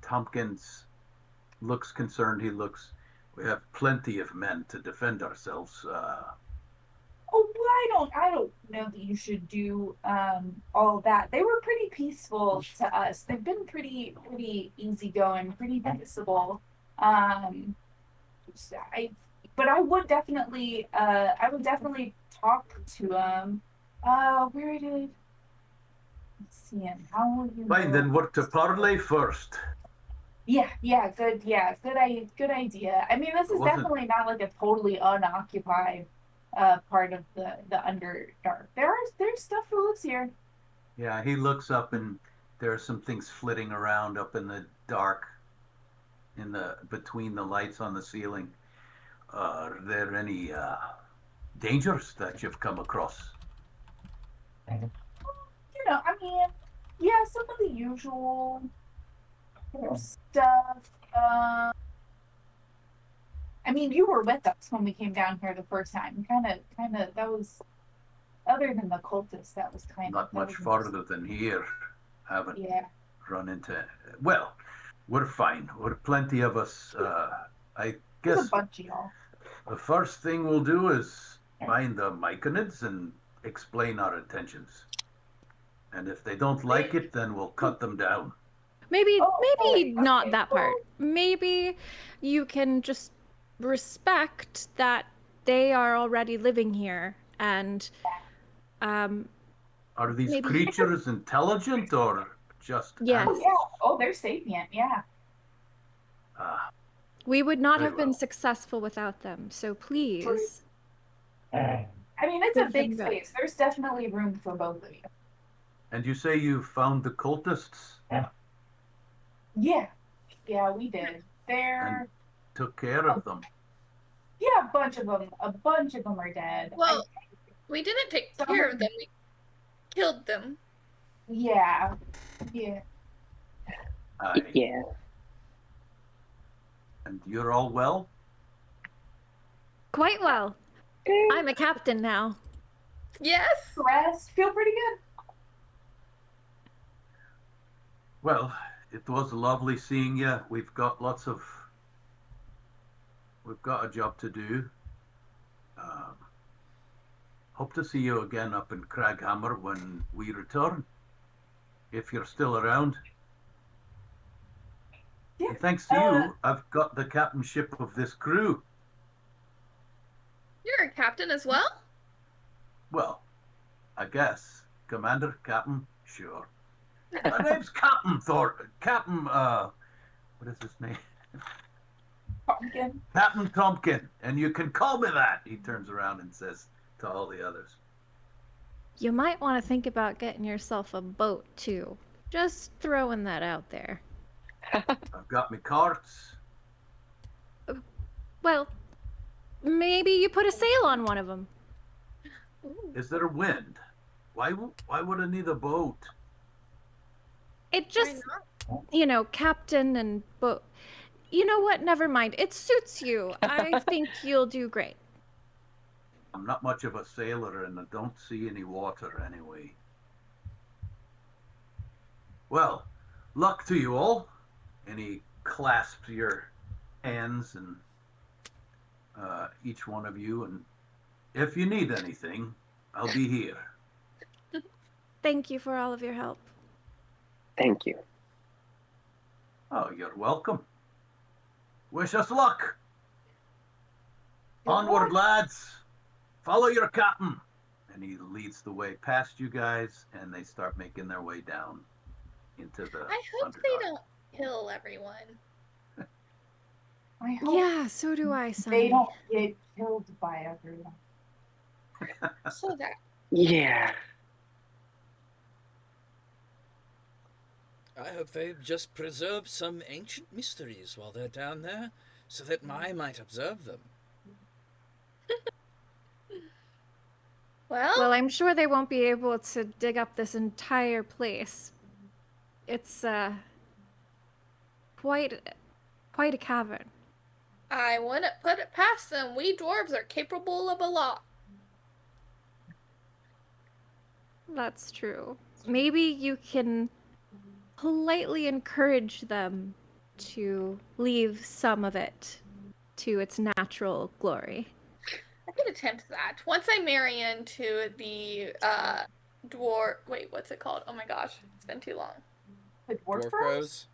Speaker 1: Tompkins looks concerned. We have plenty of men to defend ourselves.
Speaker 5: Oh, well, I don't know that you should do all of that. They were pretty peaceful to us. They've been pretty easygoing, pretty peaceable. But I would definitely talk to them. Where did let's see him? How will you?
Speaker 1: Fine, then we're to parley first.
Speaker 5: Yeah, good idea. I mean, this is definitely not like a totally unoccupied part of the Underdark. There's stuff that lives here.
Speaker 1: Yeah, he looks up and there are some things flitting around up in the dark, between the lights on the ceiling. Are there any dangers that you've come across?
Speaker 5: I mean, yeah, some of the usual stuff. I mean, you were with us when we came down here the first time. Kind of. That was other than the cultists. That was kind of
Speaker 1: Not much farther than here. Haven't run into. Well, we're fine. We're plenty of us. I guess
Speaker 5: there's a bunch of y'all.
Speaker 1: The first thing we'll do is find the myconids and explain our intentions. And if they don't like it, then we'll cut them down.
Speaker 2: Maybe not that part. Maybe you can just respect that they are already living here and
Speaker 1: are these creatures intelligent or just
Speaker 2: yes.
Speaker 5: They're sapient, yeah.
Speaker 2: We would not have been successful without them, so please.
Speaker 5: I mean, it's a big space. There's definitely room for both of you.
Speaker 1: And you say you found the cultists?
Speaker 5: Yeah, we did.
Speaker 1: And took care of them.
Speaker 5: Yeah, a bunch of them are dead.
Speaker 6: Well, we didn't take care of them. We killed them.
Speaker 5: Yeah.
Speaker 4: Yeah.
Speaker 1: And you're all well?
Speaker 2: Quite well. I'm a captain now.
Speaker 6: Yes.
Speaker 5: Rest. Feel pretty good.
Speaker 1: Well, it was lovely seeing you. We've got a job to do. Hope to see you again up in Kraghammer when we return, if you're still around.
Speaker 5: Yeah.
Speaker 1: And thanks to you, I've got the captainship of this crew.
Speaker 6: You're a captain as well?
Speaker 1: Well, I guess. Commander, Captain, sure. My name's Captain Captain, what is his name?
Speaker 5: Pumpkin.
Speaker 1: Captain Tompkin, and you can call me that, he turns around and says to all the others.
Speaker 2: You might want to think about getting yourself a boat, too. Just throwing that out there.
Speaker 1: I've got my carts.
Speaker 2: Well, maybe you put a sail on one of them.
Speaker 6: Ooh.
Speaker 1: Is there a wind? Why would I need a boat?
Speaker 2: It
Speaker 6: Why
Speaker 2: just,
Speaker 6: not?
Speaker 2: captain and boat. You know what? Never mind. It suits you. I think you'll do great.
Speaker 1: I'm not much of a sailor and I don't see any water anyway. Well, luck to you all. And he clasps your hands and each one of you. And if you need anything, I'll be here.
Speaker 2: Thank you for all of your help.
Speaker 4: Thank you.
Speaker 1: Oh, you're welcome. Wish us luck. Onward, lads. Follow your captain. And he leads the way past you guys, and they start making their way down into the
Speaker 6: I hope
Speaker 1: Underdark.
Speaker 6: they don't kill everyone.
Speaker 5: I hope
Speaker 2: Yeah, so do I,
Speaker 5: they
Speaker 2: Sonny.
Speaker 5: don't get killed by everyone.
Speaker 6: So that
Speaker 4: Yeah.
Speaker 3: I hope they just preserve some ancient mysteries while they're down there, so that I might observe them.
Speaker 2: Well, I'm sure they won't be able to dig up this entire place. It's quite a cavern.
Speaker 6: I wouldn't put it past them. We dwarves are capable of a lot.
Speaker 2: That's true. Maybe you can politely encourage them to leave some of it to its natural glory.
Speaker 6: I could attempt that. Once I marry into the dwarf. Wait, what's it called? Oh my gosh, it's been too long.
Speaker 5: The
Speaker 3: Dwarf Bros?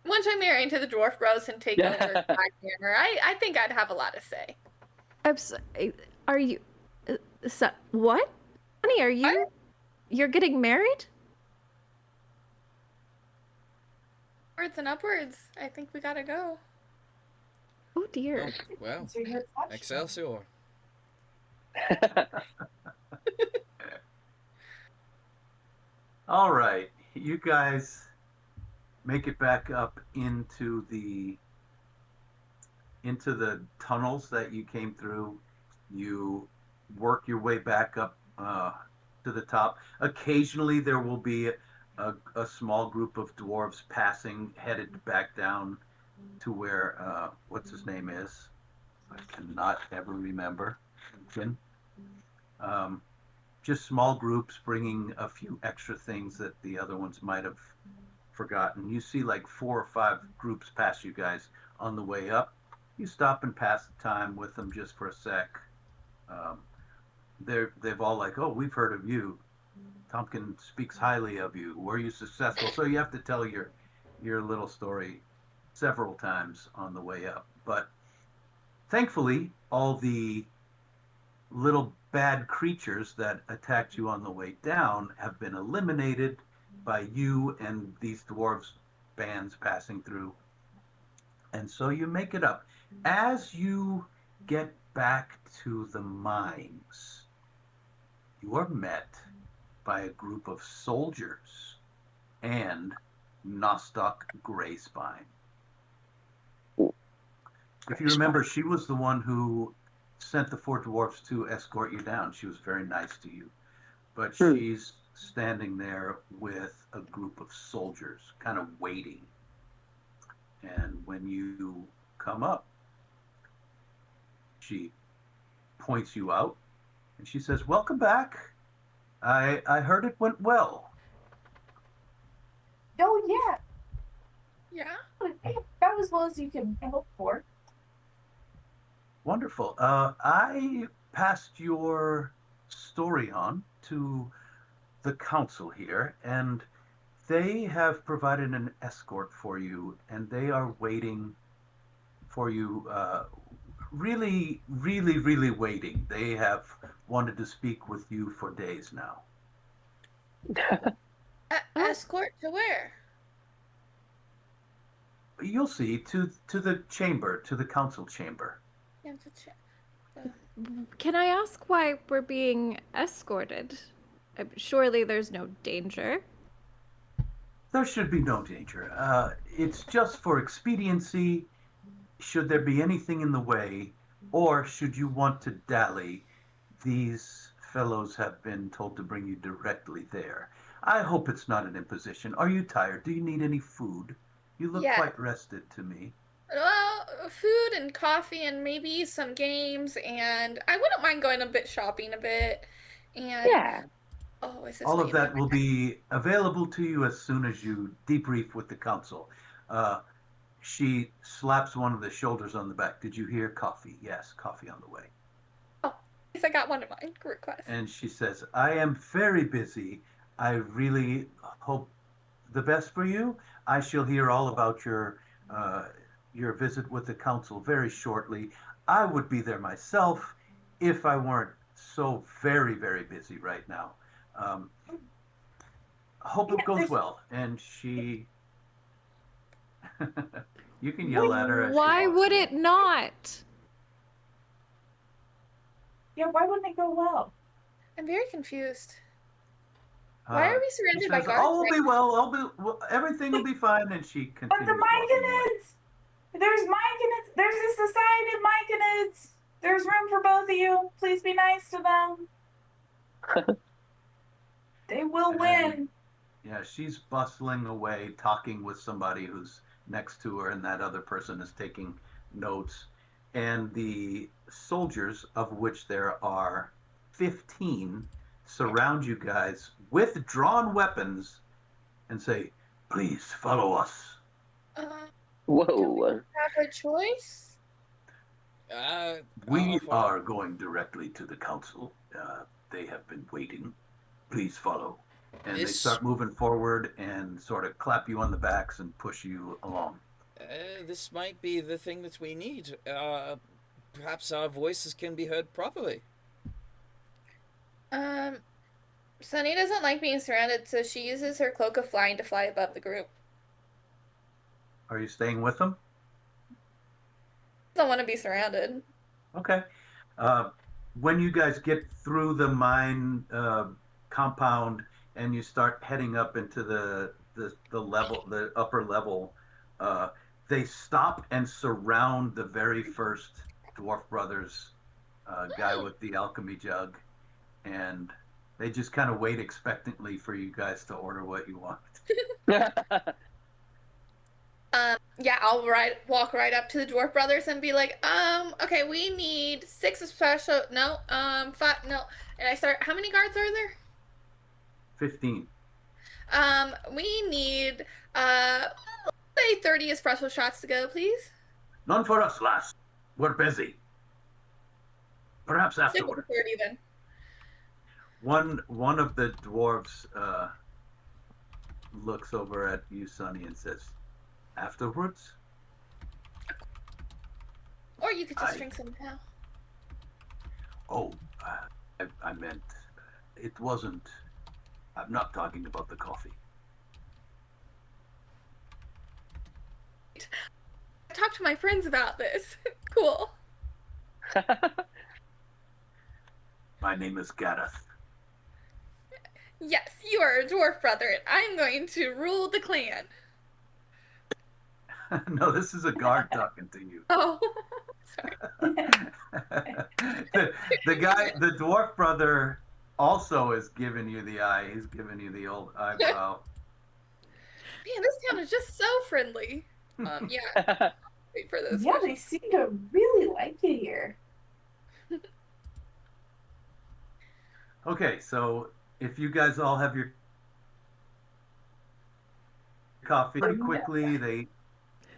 Speaker 6: Once I marry into the dwarf bros and take over Kraghammer, I think I'd have a lot to say.
Speaker 2: Are you? What? Honey, are you? You're getting married?
Speaker 6: Upwards and upwards. I think we gotta go.
Speaker 2: Oh dear.
Speaker 3: Oh, well,
Speaker 5: So you're touched.
Speaker 3: Excelsior.
Speaker 1: All right, you guys make it back up into the tunnels that you came through. You work your way back up to the top. Occasionally, there will be a small group of dwarves passing, headed back down to where what's his name is. I cannot ever remember. Just small groups bringing a few extra things that the other ones might have forgotten. You see like 4 or 5 groups pass you guys on the way up. You stop and pass the time with them just for a sec. They've all like, oh, we've heard of you. Tompkin speaks highly of you. Were you successful? So you have to tell your little story several times on the way up. But thankfully, all the little bad creatures that attacked you on the way down have been eliminated by you and these dwarves bands passing through. And so you make it up. As you get back to the mines, you are met by a group of soldiers and Nostoc Greyspine. If you remember, she was the one who sent the 4 dwarfs to escort you down. She was very nice to you. But she's standing there with a group of soldiers, kind of waiting. And when you come up, she points you out and she says, welcome back. I heard it went well.
Speaker 5: Oh, yeah.
Speaker 6: Yeah?
Speaker 5: About as well as you can hope for.
Speaker 1: Wonderful. I passed your story on to the council here, and they have provided an escort for you, and they are waiting for you. Really, really, really waiting. They have wanted to speak with you for days now.
Speaker 6: Escort to where?
Speaker 1: You'll see, to the chamber, to the council chamber.
Speaker 2: Can I ask why we're being escorted? Surely there's no danger.
Speaker 1: There should be no danger. It's just for expediency. Should there be anything in the way, or should you want to dally, these fellows have been told to bring you directly there. I hope it's not an imposition. Are you tired? Do you need any food? You look
Speaker 6: Yeah.
Speaker 1: quite rested to me.
Speaker 6: Well, food and coffee and maybe some games, and I wouldn't mind going a bit shopping a bit. And
Speaker 4: Yeah.
Speaker 6: oh, is this
Speaker 1: All
Speaker 6: what
Speaker 1: of
Speaker 6: you
Speaker 1: that
Speaker 6: mean?
Speaker 1: will be available to you as soon as you debrief with the council. She slaps one of the shoulders on the back. Did you hear coffee? Yes, coffee on the way.
Speaker 6: Oh, yes, I got one of mine request.
Speaker 1: And she says, I am very busy. I really hope the best for you. I shall hear all about your visit with the council very shortly. I would be there myself if I weren't so very, very busy right now. Hope it goes well. And she, you can yell at her as
Speaker 2: Why
Speaker 1: she walks
Speaker 2: would
Speaker 1: away.
Speaker 2: it not?
Speaker 5: Yeah, why wouldn't it go well?
Speaker 6: I'm very confused. Why are we
Speaker 1: She
Speaker 6: surrounded by
Speaker 1: says,
Speaker 6: guards?
Speaker 1: "All will
Speaker 6: right
Speaker 1: be well. Everything will be fine." And she
Speaker 5: But
Speaker 1: continues
Speaker 5: the
Speaker 1: walking away.
Speaker 5: Myconids! There's Myconids! There's a society of Myconids! There's room for both of you. Please be nice to them. They will win.
Speaker 1: Yeah, she's bustling away, talking with somebody who's next to her, and that other person is taking notes. And the soldiers, of which there are 15, surround you guys with drawn weapons and say, "Please follow us."
Speaker 6: Do
Speaker 4: Whoa.
Speaker 6: we have a choice?
Speaker 1: We
Speaker 3: I'll follow.
Speaker 1: are going directly to the council. They have been waiting. Please follow. And they
Speaker 3: This-
Speaker 1: start moving forward and sort of clap you on the backs and push you along.
Speaker 3: This might be the thing that we need. Perhaps our voices can be heard properly.
Speaker 6: Sunny doesn't like being surrounded, so she uses her cloak of flying to fly above the group.
Speaker 1: Are you staying with them?
Speaker 6: Don't want to be surrounded.
Speaker 1: Okay. When you guys get through the mine compound and you start heading up into the level, the upper level, they stop and surround the very first Dwarf Brothers guy with the alchemy jug, and they just kind of wait expectantly for you guys to order what you want.
Speaker 6: Yeah, I'll walk right up to the Dwarf Brothers and be like, okay, we need 6 special, no, 5, no. And I start, how many guards are there?
Speaker 1: 15.
Speaker 6: We need, say 30 espresso shots to go, please.
Speaker 1: None for us, lass. We're busy. Perhaps
Speaker 6: Stick with
Speaker 1: afterward.
Speaker 6: 30 then.
Speaker 1: One of the dwarves looks over at you, Sonny, and says, "Afterwards?"
Speaker 6: Or you could just
Speaker 1: I-
Speaker 6: drink some now.
Speaker 1: Oh, I meant it wasn't. I'm not talking about the coffee.
Speaker 6: I talked to my friends about this. Cool.
Speaker 1: My name is Gareth.
Speaker 6: Yes, you are a dwarf brother, and I'm going to rule the clan.
Speaker 1: No, this is a guard talking to you.
Speaker 6: Oh, sorry.
Speaker 1: The guy, the dwarf brother, also is giving you the eye. He's giving you the old eyebrow.
Speaker 6: Man, this town is just so friendly. Yeah. Wait for this.
Speaker 5: Yeah, they seem to really like you here.
Speaker 1: Okay, so if you guys all have your coffee pretty quickly, they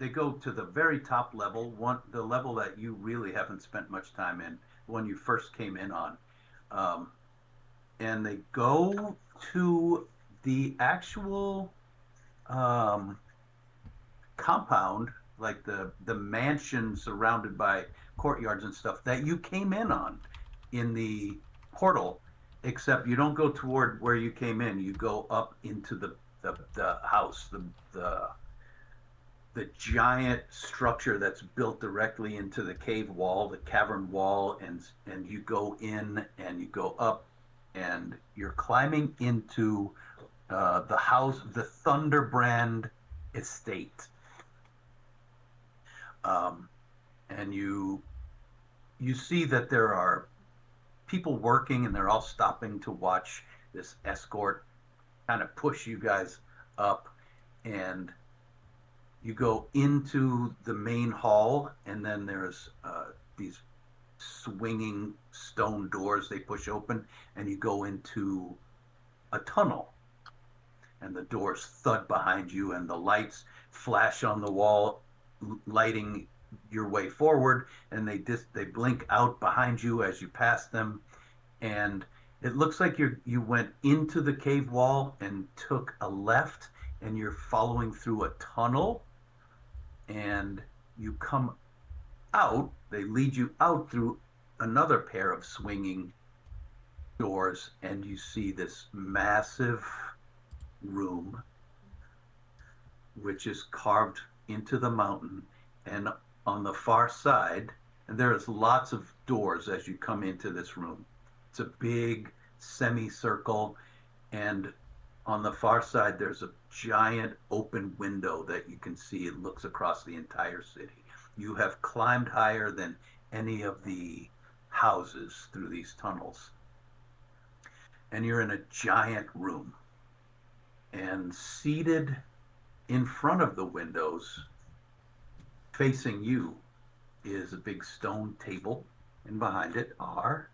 Speaker 1: go to the very top level, the level that you really haven't spent much time in, when you first came in on, and they go to the actual compound, like the mansion surrounded by courtyards and stuff that you came in on in the portal. Except you don't go toward where you came in. You go up into the house, the giant structure that's built directly into the cave wall, the cavern wall, and you go in and you go up, and you're climbing into the Thunderbrand estate. And you see that there are people working, and they're all stopping to watch this escort kind of push you guys up, and you go into the main hall, and then there's these swinging stone doors they push open, and you go into a tunnel, and the doors thud behind you, and the lights flash on the wall, lighting your way forward, and they blink out behind you as you pass them, and it looks like you went into the cave wall and took a left, and you're following through a tunnel, and you come out. They lead you out through another pair of swinging doors, and you see this massive room which is carved into the mountain, and on the far side, and there's lots of doors as you come into this room. It's a big semicircle, and on the far side there's a giant open window that you can see. It looks across the entire city. You have climbed higher than any of the houses through these tunnels, and you're in a giant room, and seated in front of the windows facing you is a big stone table, and behind it are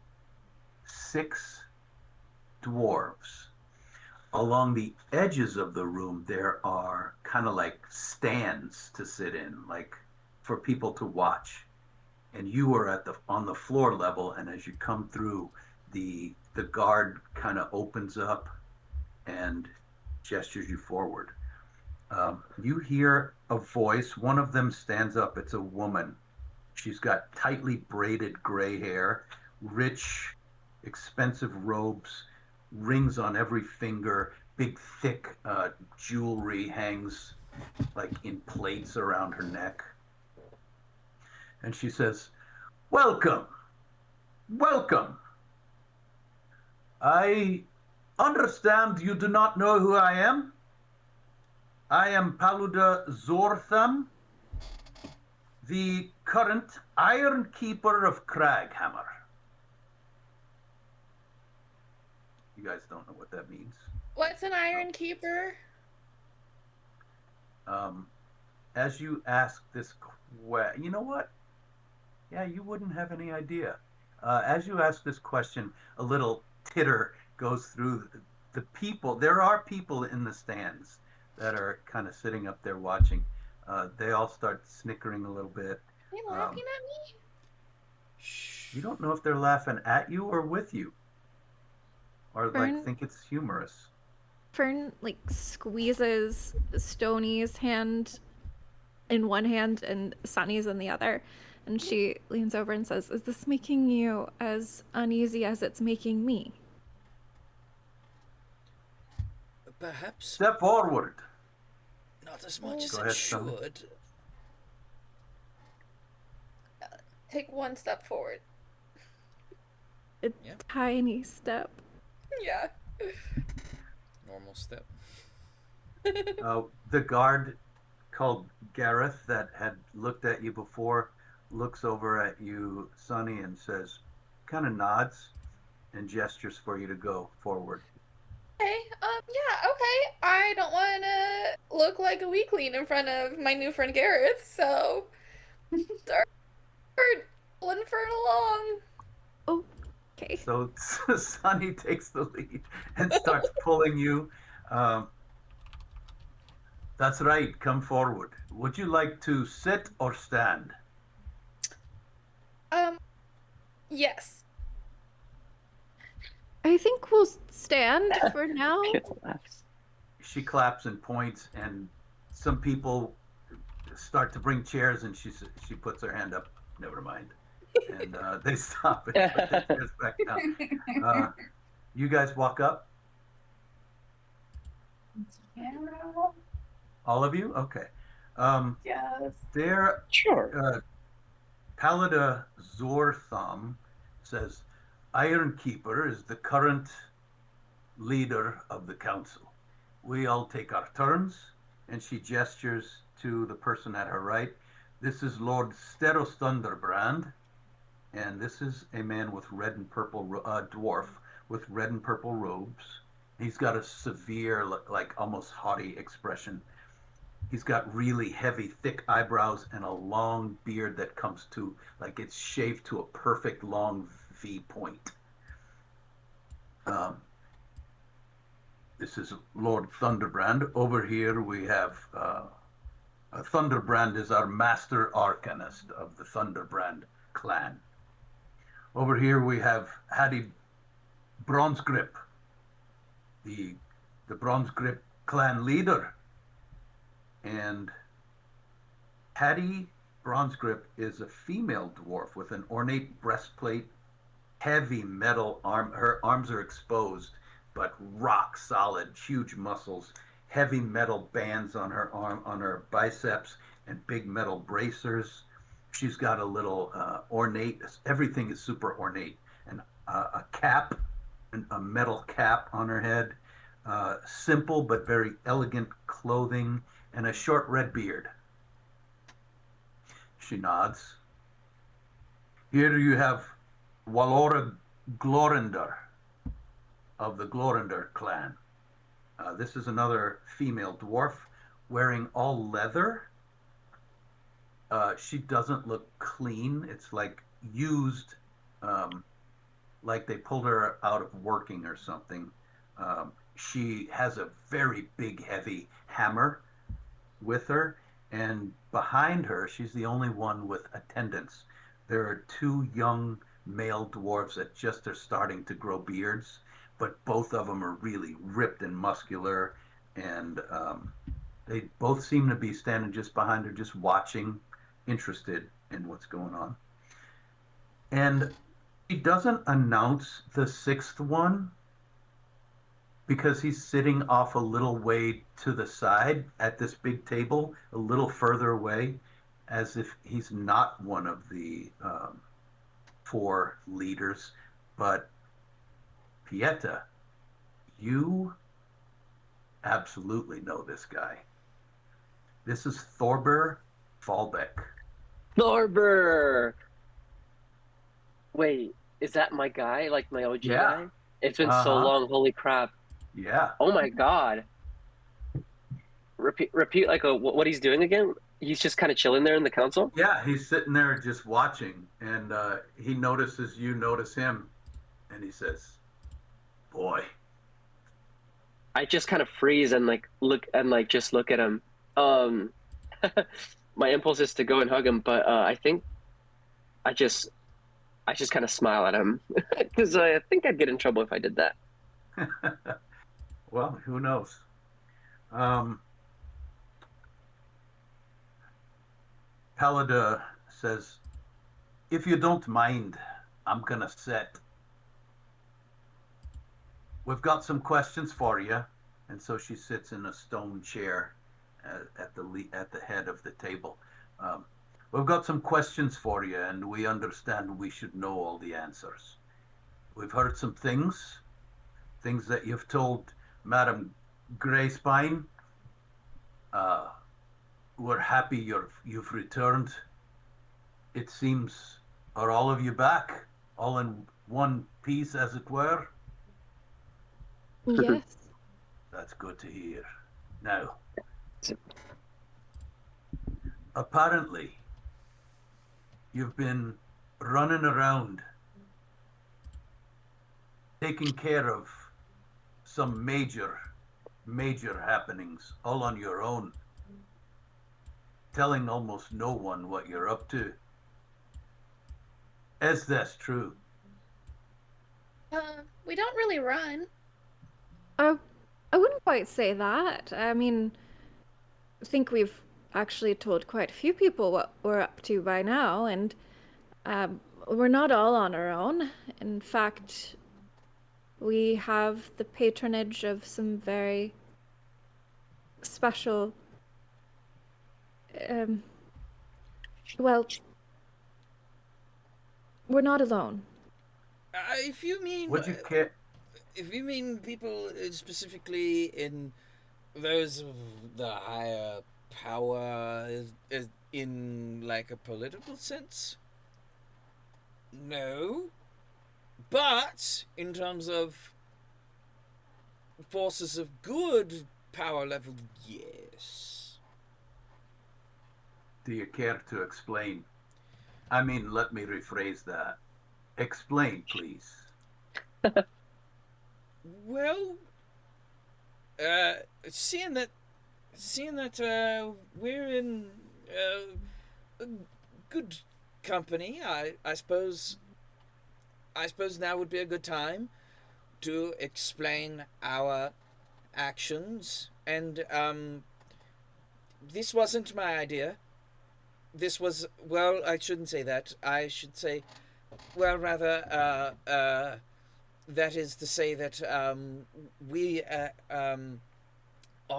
Speaker 1: 6 dwarves. Along the edges of the room there are kind of like stands to sit in, like for people to watch, and you are on the floor level, and as you come through, the guard kind of opens up and gestures you forward. You hear a voice. One of them stands up. It's a woman. She's got tightly braided gray hair, rich, expensive robes, rings on every finger, big, thick jewelry hangs like in plates around her neck. And she says, "Welcome, welcome. I understand you do not know who I am. I am Paluda Zortham, the current Iron Keeper of Kraghammer." You guys don't know what that means.
Speaker 6: What's an Iron Keeper?
Speaker 1: As you ask this you know what? Yeah, you wouldn't have any idea. As you ask this question, a little titter goes through the people. There are people in the stands that are kind of sitting up there watching. They all start snickering a little bit.
Speaker 6: Are they laughing at me?
Speaker 1: You don't know if they're laughing at you or with you, or like think it's humorous.
Speaker 2: Fern like squeezes Stoney's hand in one hand and Sunny's in the other, and she leans over and says, "Is this making you as uneasy as it's making me?"
Speaker 3: Perhaps
Speaker 1: Step forward.
Speaker 3: not as much as
Speaker 1: Go
Speaker 3: it
Speaker 1: ahead, Sonny.
Speaker 3: should.
Speaker 6: Take one step forward.
Speaker 2: A
Speaker 3: Yeah.
Speaker 2: tiny step.
Speaker 6: Yeah.
Speaker 3: Normal step.
Speaker 1: The guard called Gareth that had looked at you before looks over at you, Sonny, and says, kind of nods and gestures for you to go forward.
Speaker 6: Okay, yeah, okay. I don't want to look like a weakling in front of my new friend Gareth, so start pulling Fern along.
Speaker 2: Okay.
Speaker 1: So Sonny takes the lead and starts pulling you. That's right, come forward. Would you like to sit or stand?
Speaker 6: Yes.
Speaker 2: I think we'll stand for now.
Speaker 4: Pizza laughs.
Speaker 1: She claps and points, and some people start to bring chairs, and she puts her hand up. Never mind. And they stop and put their chairs back down. You guys walk up?
Speaker 5: Yeah.
Speaker 1: All of you? Okay.
Speaker 5: Yes.
Speaker 1: There,
Speaker 4: Sure.
Speaker 1: Paluda Zortham says, Iron Keeper is the current leader of the council. we all take our turns, and she gestures to the person at her right. This is Lord Steros Thunderbrand, and this is a man with red and purple, dwarf with red and purple robes. He's got a severe, like almost haughty expression. He's got really heavy, thick eyebrows and a long beard that comes to, like it's shaved to a perfect long V point. This is Lord Thunderbrand. Over here we have Thunderbrand is our master arcanist of the Thunderbrand clan. Over here we have Hattie Bronzegrip, the Bronzegrip clan leader. And Hattie Bronzegrip is a female dwarf with an ornate breastplate, heavy metal arm. Her arms are exposed, but rock solid, huge muscles, heavy metal bands on her arm, on her biceps, and big metal bracers. She's got a little ornate. Everything is super ornate, and a cap, a metal cap on her head. Simple but very elegant clothing, and a short red beard. She nods. Here you have Walora Glorindar of the Glorindar clan. This is another female dwarf wearing all leather. She doesn't look clean. It's like used, like they pulled her out of working or something. She has a very big, heavy hammer with her, and behind her, she's the only one with attendants. There are two young male dwarves that just are starting to grow beards, but both of them are really ripped and muscular, and they both seem to be standing just behind her, just watching, interested in what's going on. And he doesn't announce the sixth one because he's sitting off a little way to the side at this big table, a little further away, as if he's not one of the four leaders. But Pieta, you absolutely know this guy. This is Thorber Fallbeck.
Speaker 4: Thorber! Wait, is that my guy? Like my OG guy? It's been so long, holy crap.
Speaker 1: Yeah.
Speaker 4: Oh my god. Repeat like what he's doing again? He's just kind of chilling there in the council?
Speaker 1: Yeah, he's sitting there just watching, and he notices you notice him, and he says, "Boy."
Speaker 4: I just kind of freeze and just look at him. My impulse is to go and hug him, but I think I just kind of smile at him because I think I'd get in trouble if I did that.
Speaker 1: Well, who knows? Palada says, "If you don't mind, I'm gonna set. We've got some questions for you." And so she sits in a stone chair at the head of the table. We've got some questions for you, and we understand we should know all the answers. We've heard some things that you've told Madam Greyspine. We're happy you've returned. It seems, are all of you back, all in one piece, as it were?
Speaker 2: Yes.
Speaker 1: That's good to hear. Now, apparently, you've been running around taking care of some major happenings all on your own, telling almost no one what you're up to. Is this true?
Speaker 6: We don't really run.
Speaker 2: I wouldn't quite say that. I mean, I think we've actually told quite a few people what we're up to by now, and we're not all on our own. In fact, we have the patronage of some very special, well, we're not alone.
Speaker 3: If you mean...
Speaker 1: Would you care?
Speaker 3: If you mean people specifically in those of the higher power is in like a political sense? No. But in terms of forces of good power level, yes.
Speaker 1: Do you care to explain? I mean, let me rephrase that. Explain, please.
Speaker 3: Well, seeing that we're in good company, I suppose now would be a good time to explain our actions. And this wasn't my idea. This was, well, I shouldn't say that. I should say, well, rather, that is to say that we are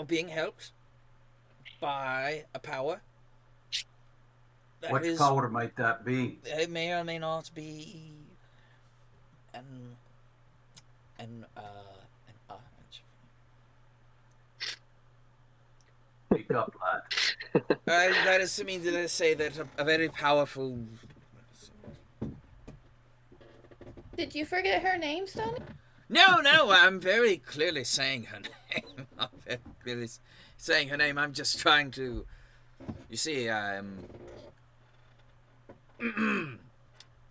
Speaker 3: being helped by a power.
Speaker 1: Which power might that be?
Speaker 3: It may or may not be an
Speaker 1: Speak up, lad.
Speaker 3: that is to mean to say that a very powerful.
Speaker 6: Did you forget her name, Stoney?
Speaker 3: No, I'm very clearly saying her name. I'm very clearly saying her name. I'm just trying to. You see, I'm.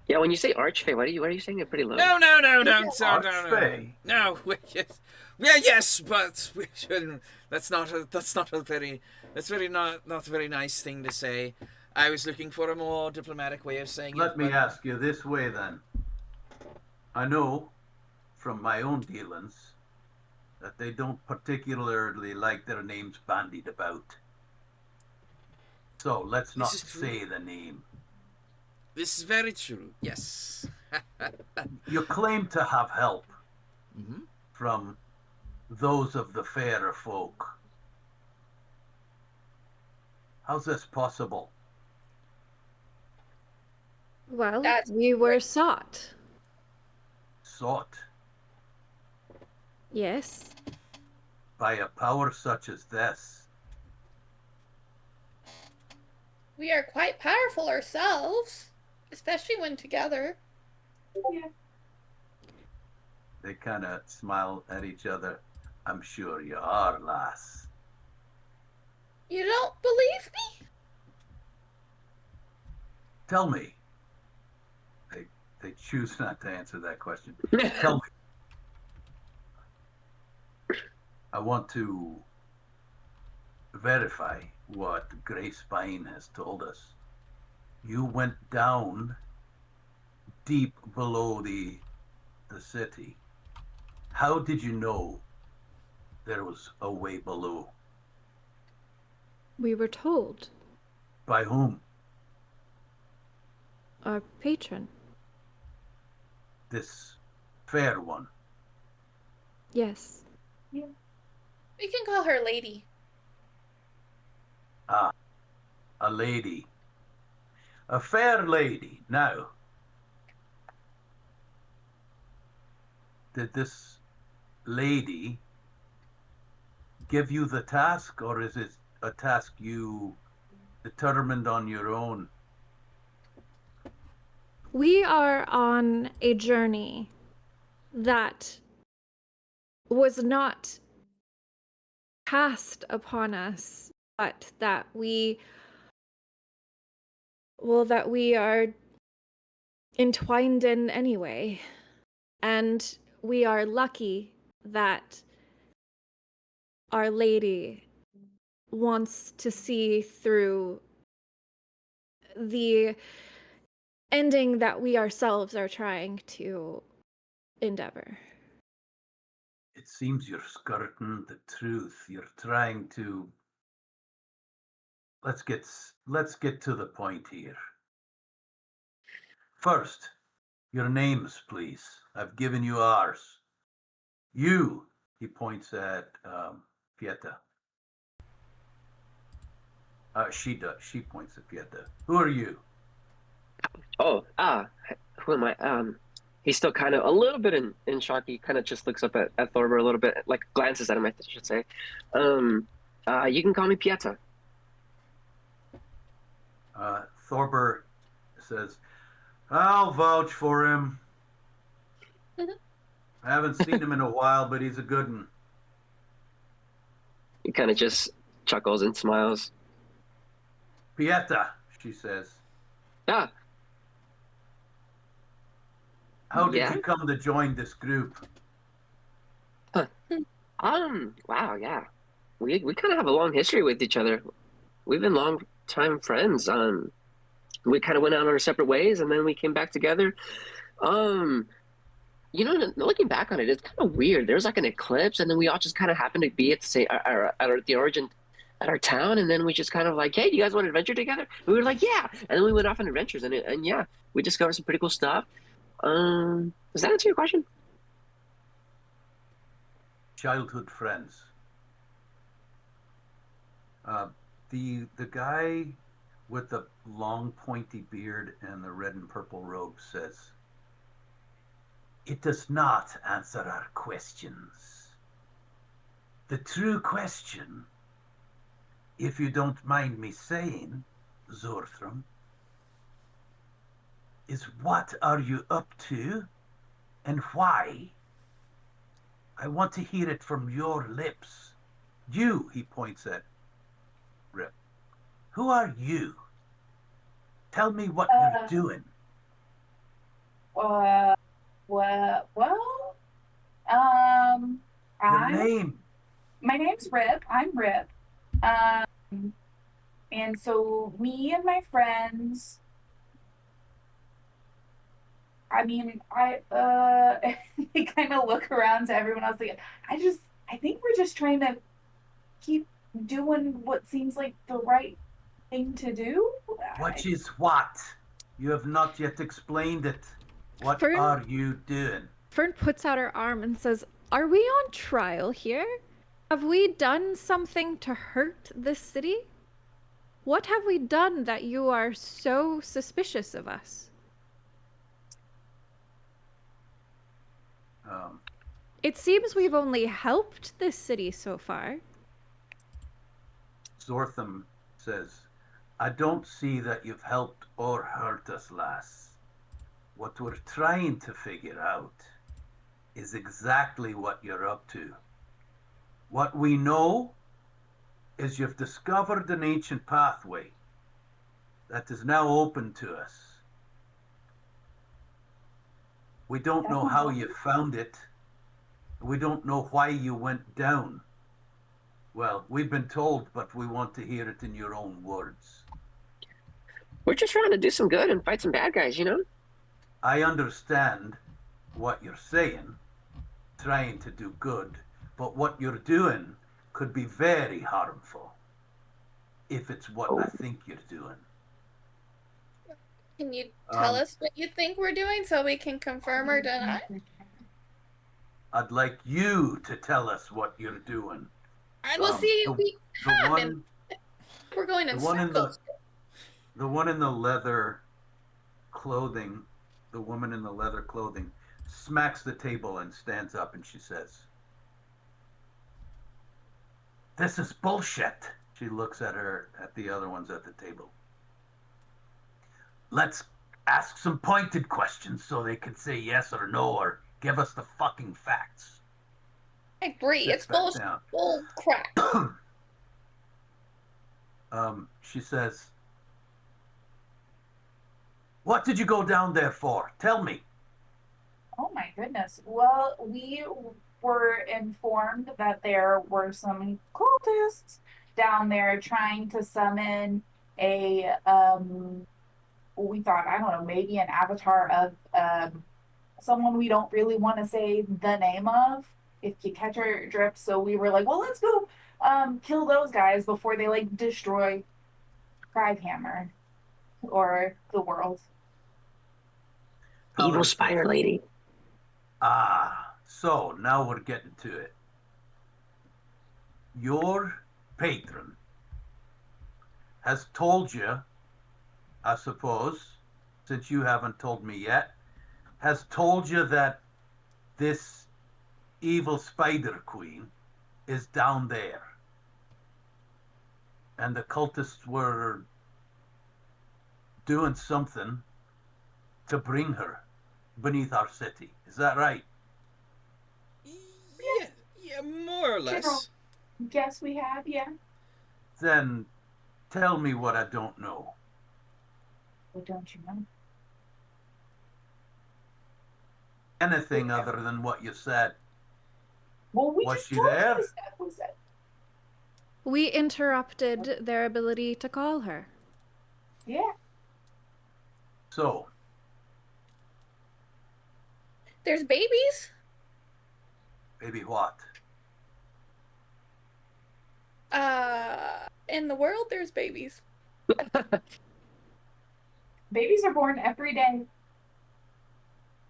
Speaker 4: Yeah, when you say Archfey, why are you saying it pretty low?
Speaker 3: No.
Speaker 1: Archfey.
Speaker 3: No, yes. Yeah, yes, but we shouldn't. That's not a very. That's not a very nice thing to say. I was looking for a more diplomatic way of saying it.
Speaker 1: Let me ask you this way then. I know from my own dealings that they don't particularly like their names bandied about. So let's not say the name.
Speaker 3: This is very true, yes.
Speaker 1: You claim to have help from those of the fairer folk. How's this possible?
Speaker 2: Well,
Speaker 6: That's
Speaker 2: we were
Speaker 6: great.
Speaker 2: sought.
Speaker 1: Sought
Speaker 2: Yes.
Speaker 1: by a power such as this.
Speaker 6: We are quite powerful ourselves, especially when together.
Speaker 5: Yeah.
Speaker 1: They kind of smile at each other. I'm sure you are, lass.
Speaker 6: You don't believe me?
Speaker 1: Tell me. They choose not to answer that question. Tell me. I want to verify what Grace Pine has told us. You went down deep below the city. How did you know there was a way below?
Speaker 2: We were told.
Speaker 1: By whom?
Speaker 2: Our patron.
Speaker 1: This fair one.
Speaker 2: Yes.
Speaker 6: We can call her Lady.
Speaker 1: Ah, a lady. A fair lady. Now, did this lady give you the task, or is it a task you determined on your own?
Speaker 2: We are on a journey that was not cast upon us, but that we are entwined in anyway. And we are lucky that Our Lady wants to see through the ending that we ourselves are trying to endeavor.
Speaker 1: It seems you're skirting the truth. You're trying to. Let's get to the point here. First, your names, please. I've given you ours. You, he points at Pieta. She does. She points at Pieta. Who are you?
Speaker 4: Oh, who am I? he's still kind of a little bit in shock. He kind of just looks up at Thorber a little bit, like glances at him, I should say. You can call me Pieta.
Speaker 1: Thorber says, I'll vouch for him. I haven't seen him in a while, but he's a good one.
Speaker 4: He kind of just chuckles and smiles.
Speaker 1: Pieta, she says.
Speaker 4: Ah.
Speaker 1: How did
Speaker 4: Yeah?
Speaker 1: you come to join this group?
Speaker 4: Wow, yeah. We kind of have a long history with each other. We've been long time friends. We kind of went out on our separate ways, and then we came back together. You know, looking back on it, it's kind of weird. There's like an eclipse, and then we all just kind of happened to be at the same, at the origin, at our town, and then we just kind of like, hey, do you guys want to adventure together? And we were like, yeah, and then we went off on adventures, and yeah, we discovered some pretty cool stuff. Does that answer your question?
Speaker 1: Childhood friends. The guy with the long pointy beard and the red and purple robe says, it does not answer our questions. The true question, if you don't mind me saying, Zorthram, is what are you up to and why? I want to hear it from your lips. You, he points at Rip. Who are you? Tell me what you're doing. Your name.
Speaker 5: My name's Rip. I'm Rip. And so me and my friends, I mean, they kind of look around to everyone else. Like, I think we're just trying to keep doing what seems like the right thing to do.
Speaker 1: Which is what? You have not yet explained it. What are you doing?
Speaker 2: Fern puts out her arm and says, are we on trial here? Have we done something to hurt this city? What have we done that you are so suspicious of us? It seems we've only helped this city so far.
Speaker 1: Zortham says, I don't see that you've helped or hurt us, lass. What we're trying to figure out is exactly what you're up to. What we know is you've discovered an ancient pathway that is now open to us. We don't know how you found it. We don't know why you went down. Well, we've been told, but we want to hear it in your own words.
Speaker 4: We're just trying to do some good and fight some bad guys, you know?
Speaker 1: I understand what you're saying, trying to do good, but what you're doing could be very harmful if it's what I think you're doing.
Speaker 6: Can you tell us what you think we're doing so we can confirm or deny?
Speaker 1: I'd like you to tell us what you're doing.
Speaker 6: We'll see. We're going in circles.
Speaker 1: The one in the leather clothing, the woman in the leather clothing, smacks the table and stands up and she says, this is bullshit. She looks at the other ones at the table. Let's ask some pointed questions so they can say yes or no or give us the fucking facts.
Speaker 6: I agree. It's bullshit. Bull crap.
Speaker 1: She says, what did you go down there for? Tell me.
Speaker 5: Oh my goodness. Well, we were informed that there were some cultists down there trying to summon a, we thought, I don't know, maybe an avatar of someone we don't really want to say the name of, if you catch our drift. So we were like, well, let's go kill those guys before they like destroy Kraghammer or the world.
Speaker 4: Evil Spider Lady.
Speaker 1: So now we're getting to it. Your patron has told you, I suppose, since you haven't told me yet, has told you that this evil spider queen is down there. And the cultists were doing something to bring her beneath our city. Is that right?
Speaker 3: Yeah, more or less.
Speaker 5: Guess we have, yeah.
Speaker 1: Then tell me what I don't know.
Speaker 5: What don't you know?
Speaker 1: Anything other than what you said.
Speaker 5: Well, we
Speaker 1: Was
Speaker 5: just
Speaker 1: she
Speaker 5: told
Speaker 1: there?
Speaker 5: you the stuff we said.
Speaker 2: We interrupted their ability to call her.
Speaker 5: Yeah.
Speaker 1: So,
Speaker 6: There's babies?
Speaker 1: maybe what?
Speaker 6: In the world, there's babies.
Speaker 5: Babies are born every day.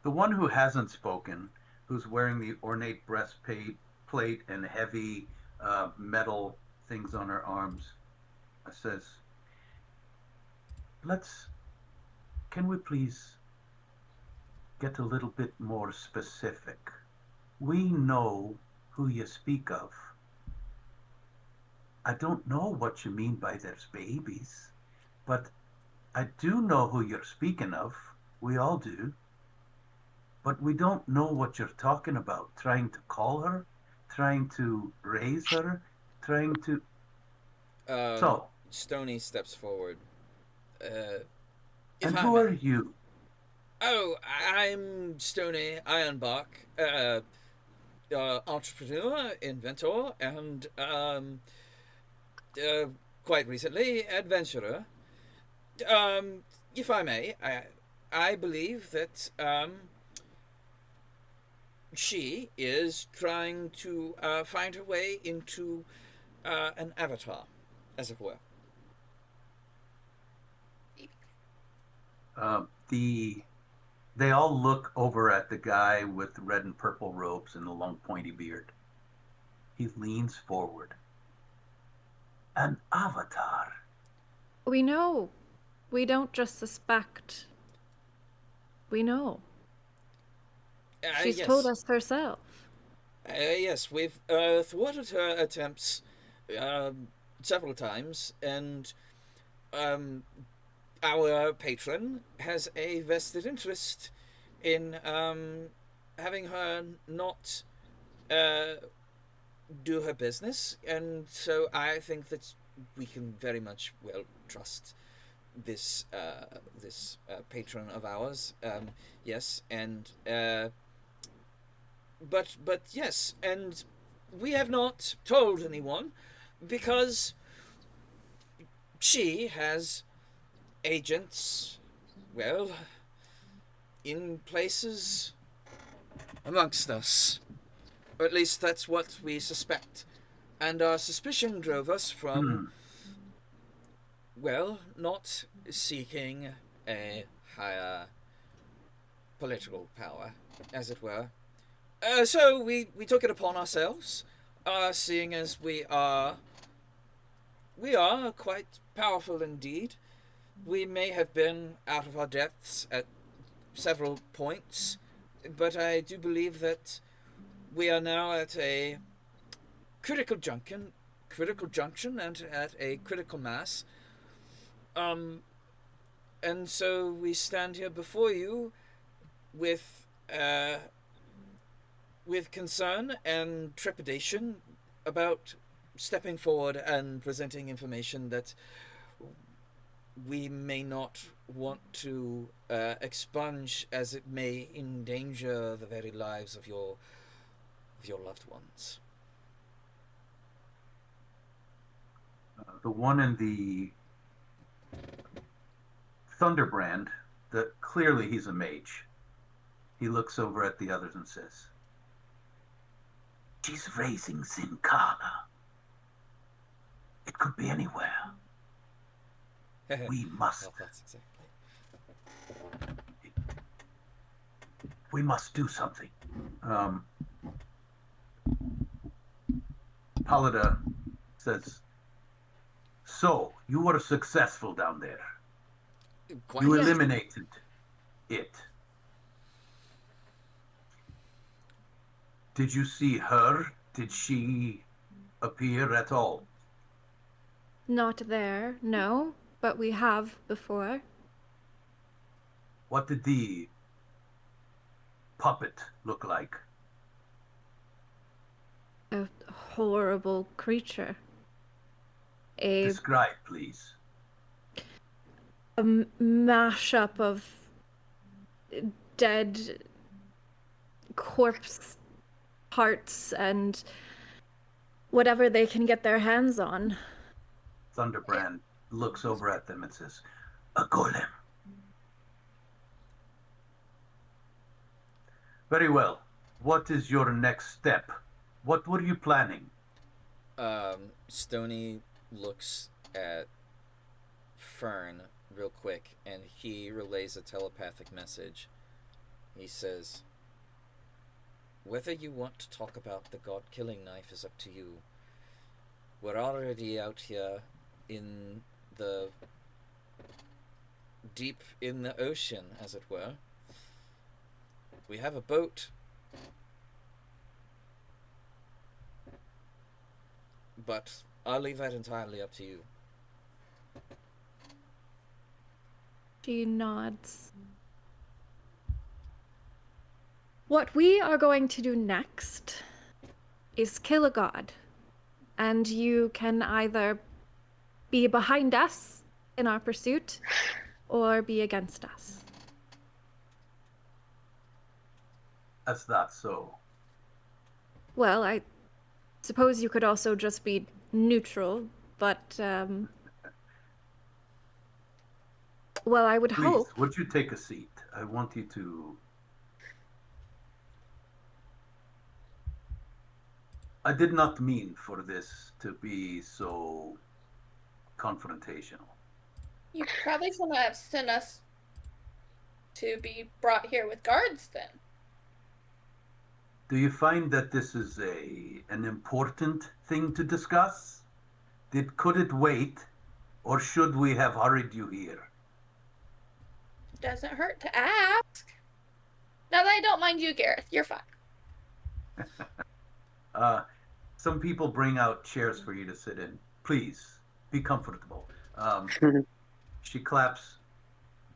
Speaker 1: The one who hasn't spoken, who's wearing the ornate breastplate and heavy metal things on her arms, says, can we please get a little bit more specific? We know who you speak of. I don't know what you mean by there's babies, but I do know who you're speaking of. We all do. But we don't know what you're talking about. Trying to call her, trying to raise her, trying to. So.
Speaker 3: Stony steps forward.
Speaker 1: And who are you?
Speaker 3: Oh, I'm Stony Ironbark, entrepreneur, inventor, and quite recently adventurer. If I may, I believe that she is trying to find her way into an avatar, as it were.
Speaker 1: They all look over at the guy with the red and purple robes and the long pointy beard. He leans forward. An avatar.
Speaker 2: We know. We don't just suspect. We know. She's told us herself.
Speaker 3: Yes, we've thwarted her attempts several times, and our patron has a vested interest in having her not do her business, and so I think that we can very much trust this patron of ours. Yes, and but yes, and we have not told anyone because she has agents, in places amongst us. Or at least that's what we suspect. And our suspicion drove us from, not seeking a higher political power, as it were. So we took it upon ourselves, seeing as we are quite powerful indeed. We may have been out of our depths at several points, but I do believe that we are now at a critical junction and at a critical mass. And so we stand here before you with concern and trepidation about stepping forward and presenting information that we may not want to expunge, as it may endanger the very lives of your loved ones.
Speaker 1: The one in the Thunderbrand, clearly he's a mage. He looks over at the others and says, "She's raising Zinkana. It could be anywhere. We must.
Speaker 3: Well, that's exactly.
Speaker 1: We must do something." Paladin says, "So, you were successful down there.
Speaker 3: Quite
Speaker 1: You
Speaker 2: Yes.
Speaker 1: eliminated it. Did you see her? Did she appear at all?
Speaker 2: Not there, no, but we have before.
Speaker 1: What did the puppet look like?
Speaker 2: A horrible creature. A
Speaker 1: Describe, please.
Speaker 2: mashup of dead corpse parts and whatever they can get their hands on.
Speaker 1: Thunderbrand looks over at them and says, "A golem." Very well. What is your next step? What were you planning?
Speaker 3: Stony looks at Fern real quick, and he relays a telepathic message. He says, "Whether you want to talk about the god-killing knife is up to you. We're already out here in the... deep in the ocean, as it were. We have a boat, but I'll leave that entirely up to you."
Speaker 2: She nods. What we are going to do next is kill a god. And you can either be behind us in our pursuit or be against us.
Speaker 1: That's not so.
Speaker 2: Well, I suppose you could also just be neutral, but, well, I would
Speaker 1: Please,
Speaker 2: hope.
Speaker 1: would you take a seat? I want you to... I did not mean for this to be so confrontational.
Speaker 6: You probably shouldn't have sent us to be brought here with guards then.
Speaker 1: Do you find that this is an important thing to discuss? Could it wait, or should we have hurried you here?
Speaker 6: Doesn't hurt to ask. Now that I don't mind you, Gareth, you're fine.
Speaker 1: Some people bring out chairs for you to sit in. Please, be comfortable. She claps.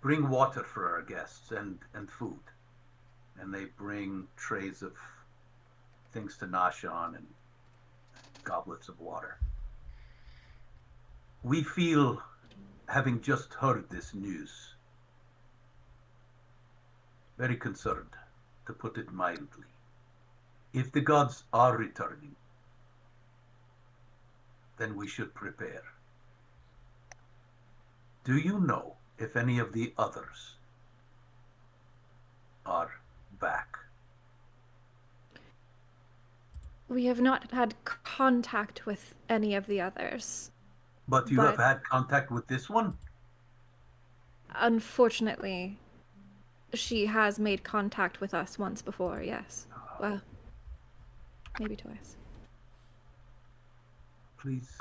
Speaker 1: Bring water for our guests and food. And they bring trays of things to nosh on and goblets of water. We feel, having just heard this news, very concerned, to put it mildly. If the gods are returning, then we should prepare. Do you know if any of the others are back?
Speaker 2: We have not had contact with any of the others.
Speaker 1: But you have had contact with this one?
Speaker 2: Unfortunately, she has made contact with us once before, yes. Well, maybe twice.
Speaker 1: Please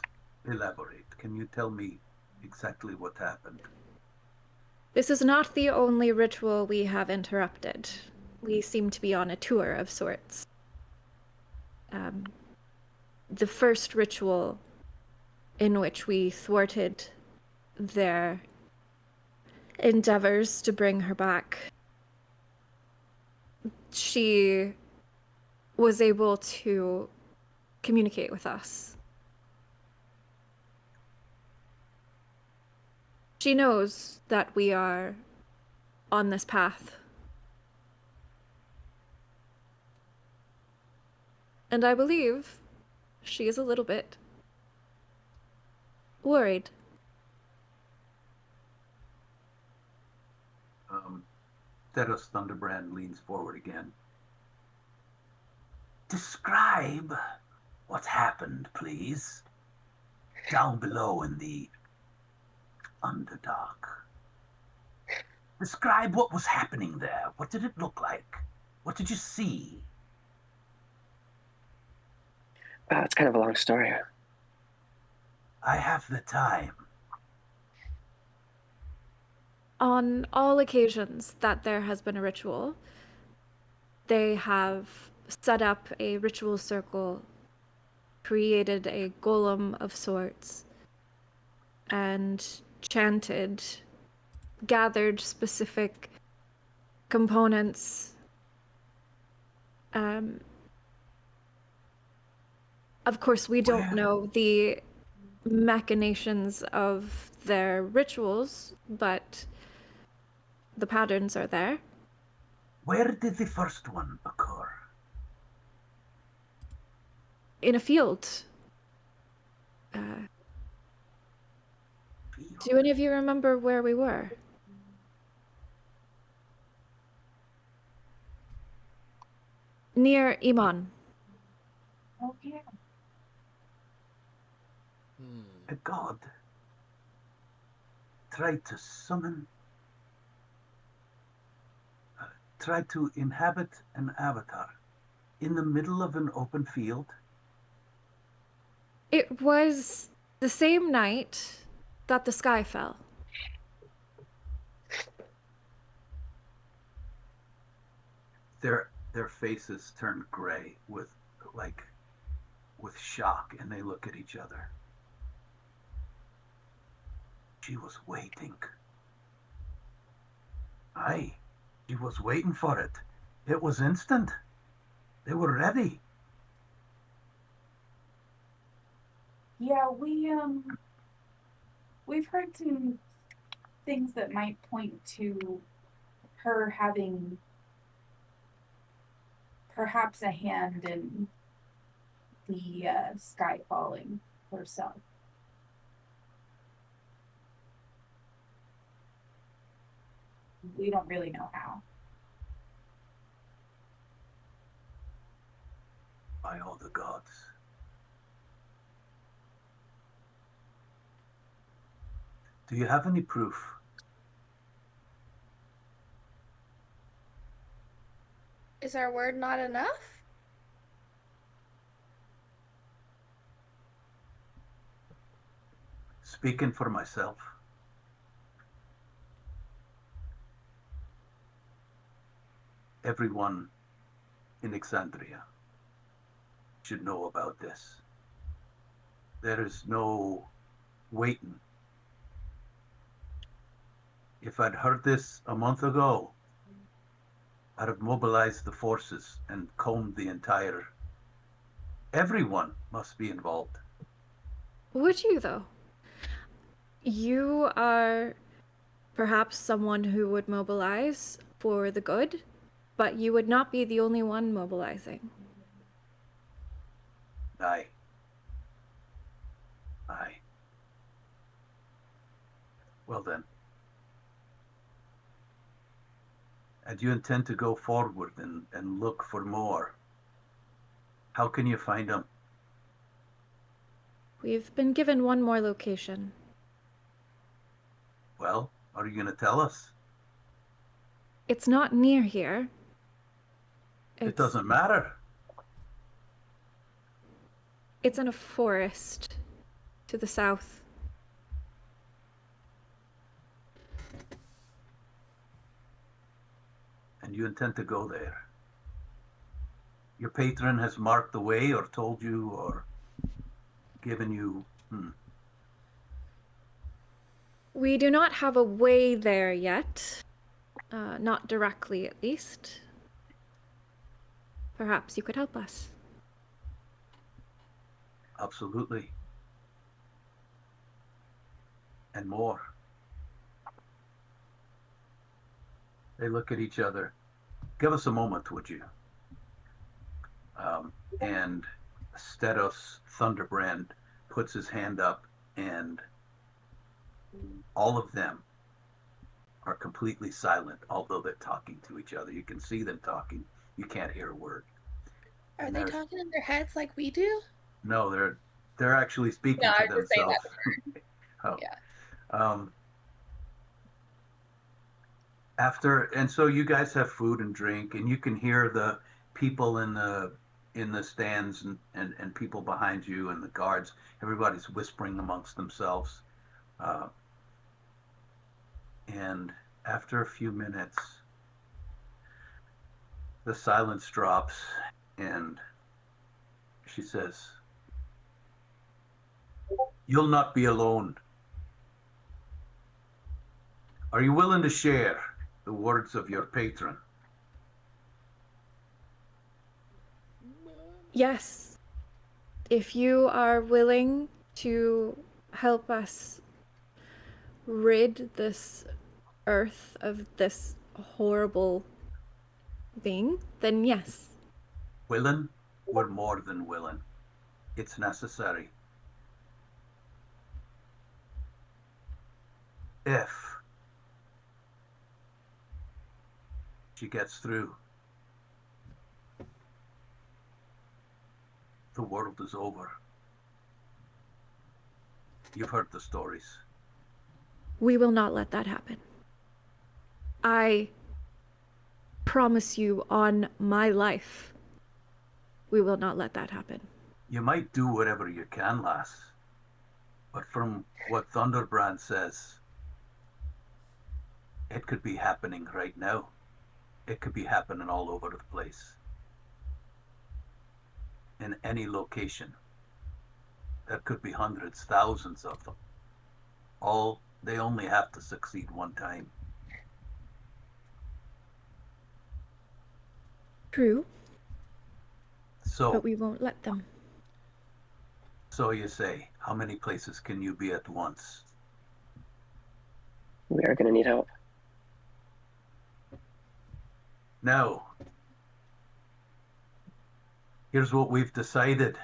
Speaker 1: elaborate. Can you tell me exactly what happened?
Speaker 2: This is not the only ritual we have interrupted. We seem to be on a tour of sorts. The first ritual in which we thwarted their endeavors to bring her back, she was able to communicate with us. She knows that we are on this path. And I believe she is a little bit worried.
Speaker 1: Theros Thunderbrand leans forward again. Describe what happened, please. Down below in the Underdark. Describe what was happening there. What did it look like? What did you see?
Speaker 4: It's kind of a long story.
Speaker 1: I have the time.
Speaker 2: On all occasions that there has been a ritual, they have set up a ritual circle, created a golem of sorts, and chanted, gathered specific components. Of course, we don't
Speaker 1: Where?
Speaker 2: know the machinations of their rituals, but the patterns are there.
Speaker 1: Where did the first one occur?
Speaker 2: In a field.
Speaker 1: Field.
Speaker 2: Do any of you remember where we were? Near Iman.
Speaker 5: Oh, yeah.
Speaker 1: A god tried to summon, tried to inhabit an avatar in the middle of an open field.
Speaker 2: It was the same night that the sky fell.
Speaker 1: Their faces turned gray with shock, and they look at each other. She was waiting. Aye, she was waiting for it. It was instant. They were ready.
Speaker 5: Yeah, we've heard some things that might point to her having perhaps a hand in the sky falling herself. We don't really know how.
Speaker 1: By all the gods. Do you have any proof?
Speaker 6: Is our word not enough?
Speaker 1: Speaking for myself, everyone in Exandria should know about this. There is no waiting. If I'd heard this a month ago, I'd have mobilized the forces and combed the entire. Everyone must be involved.
Speaker 2: Would you, though? You are perhaps someone who would mobilize for the good, but you would not be the only one mobilizing.
Speaker 1: Aye. Aye. Well then. And you intend to go forward and look for more. How can you find them?
Speaker 2: We've been given one more location.
Speaker 1: Well, are you going to tell us?
Speaker 2: It's not near here.
Speaker 1: It doesn't matter.
Speaker 2: It's in a forest to the south.
Speaker 1: And you intend to go there. Your patron has marked the way or told you or given you...
Speaker 2: We do not have a way there yet. Not directly, at least. Perhaps you could help us.
Speaker 1: Absolutely. And more. They look at each other. Give us a moment, would you? And Stedos Thunderbrand puts his hand up, and all of them are completely silent, although they're talking to each other. You can see them talking. You can't hear a word.
Speaker 6: Are
Speaker 1: And
Speaker 6: they talking in their heads like we do?
Speaker 1: No, they're actually speaking
Speaker 6: No,
Speaker 1: to
Speaker 6: I'm just saying
Speaker 1: themselves. Oh.
Speaker 6: Yeah.
Speaker 1: And so you guys have food and drink, and you can hear the people in the stands and people behind you and the guards. Everybody's whispering amongst themselves. And after a few minutes, the silence drops, And she says, "You'll not be alone. Are you willing to share the words of your patron?"
Speaker 2: Yes. If you are willing to help us rid this earth of this horrible thing, then yes.
Speaker 1: Willing? We're more than willing. It's necessary. If she gets through, the world is over. You've heard the stories.
Speaker 2: We will not let that happen. I promise you on my life, we will not let that happen.
Speaker 1: You might do whatever you can, lass. But from what Thunderbrand says, it could be happening right now. It could be happening all over the place. In any location. There could be hundreds, thousands of them. They only have to succeed one time.
Speaker 2: True,
Speaker 1: So,
Speaker 2: but we won't let them.
Speaker 1: so you say, how many places can you be at once?
Speaker 4: We are going to need help.
Speaker 1: Now, here's what we've decided.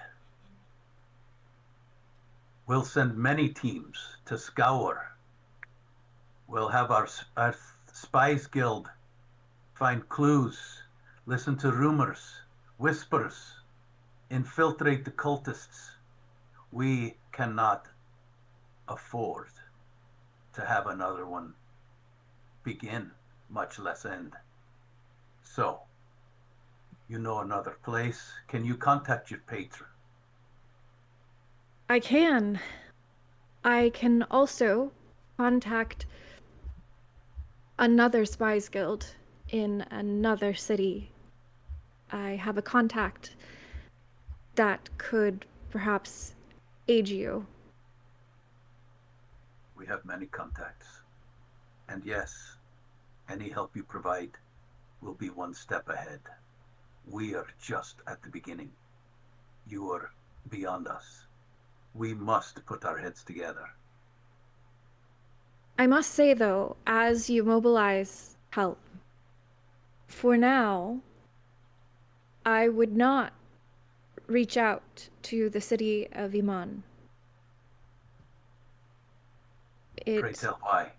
Speaker 1: We'll send many teams to scour. We'll have our spies guild find clues, listen to rumors, whispers, infiltrate the cultists. We cannot afford to have another one begin, much less end. So, you know another place. Can you contact your patron?
Speaker 2: I can. I can also contact another spies guild in another city. I have a contact that could perhaps aid you.
Speaker 1: We have many contacts. And yes, any help you provide will be one step ahead. We are just at the beginning. You are beyond us. We must put our heads together.
Speaker 2: I must say, though, as you mobilize help, for now, I would not reach out to the city of Iman.
Speaker 1: Pray tell why.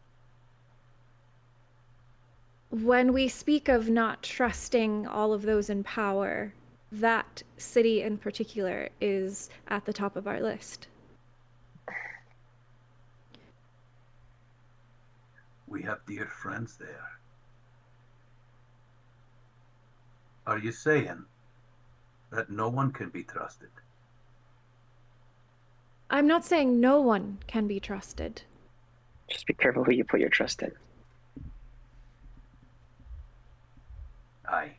Speaker 2: When we speak of not trusting all of those in power, that city in particular is at the top of our list.
Speaker 1: We have dear friends there. Are you saying that no one can be trusted?
Speaker 2: I'm not saying no one can be trusted.
Speaker 4: Just be careful who you put your trust in.
Speaker 1: Aye.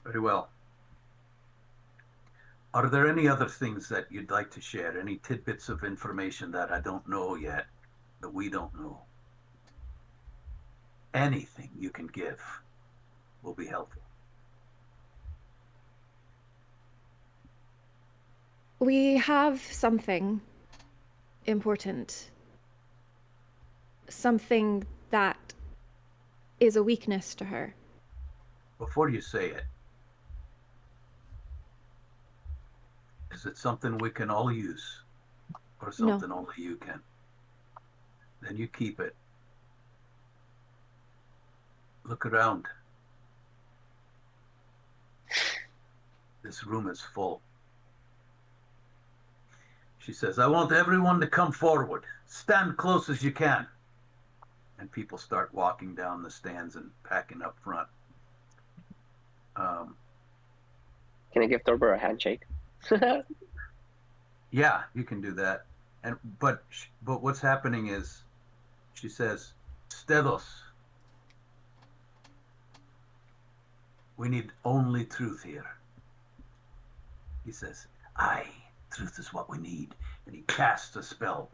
Speaker 1: Very well. Are there any other things that you'd like to share? Any tidbits of information that I don't know yet, that we don't know? Anything you can give will be helpful.
Speaker 2: We have something important. Something that is a weakness to her.
Speaker 1: Before you say it, is it something we can all use? Or something only you can? Then you keep it. Look around. This room is full. She says, I want everyone to come forward. Stand close as you can. And people start walking down the stands and packing up front.
Speaker 4: Can I give Thorber a handshake?
Speaker 1: Yeah, you can do that. But what's happening is, she says, Stedos. We need only truth here. He says, aye, truth is what we need. And he casts a spell.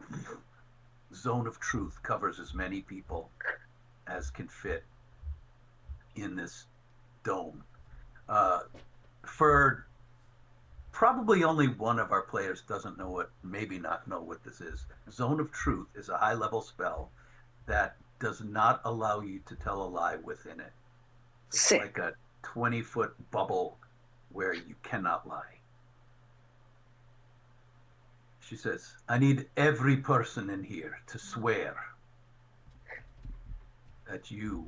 Speaker 1: Zone of truth covers as many people as can fit in this dome. For probably only one of our players doesn't know what, maybe not know what this is. Zone of truth is a high level spell that does not allow you to tell a lie within it. It's
Speaker 4: Sick.
Speaker 1: like a 20-foot bubble where you cannot lie. She says, I need every person in here to swear that you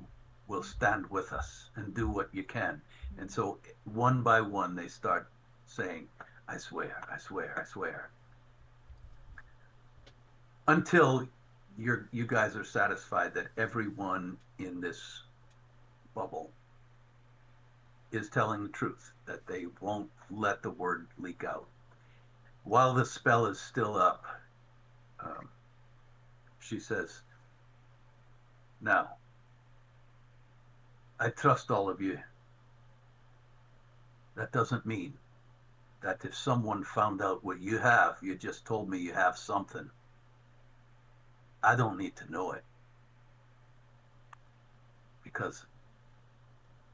Speaker 1: will stand with us and do what you can. And so one by one, they start saying, I swear, I swear, I swear. Until you guys are satisfied that everyone in this bubble is telling the truth, that they won't let the word leak out. While the spell is still up, she says, now, I trust all of you. That doesn't mean that if someone found out what you have, you just told me you have something. I don't need to know it. Because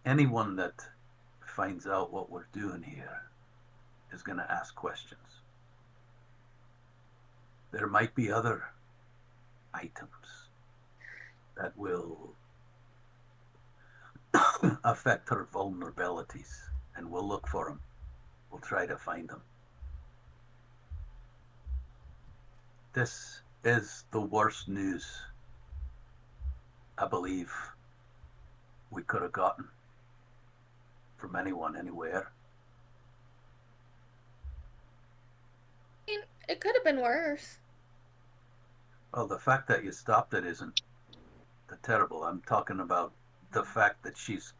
Speaker 1: anyone that finds out what we're doing here is going to ask questions. There might be other items that will affect her vulnerabilities, and we'll look for them. We'll try to find them. This is the worst news, I believe, we could have gotten from anyone, anywhere.
Speaker 6: I mean, it could have been worse.
Speaker 1: Well, the fact that you stopped it isn't terrible. I'm talking about the fact that she's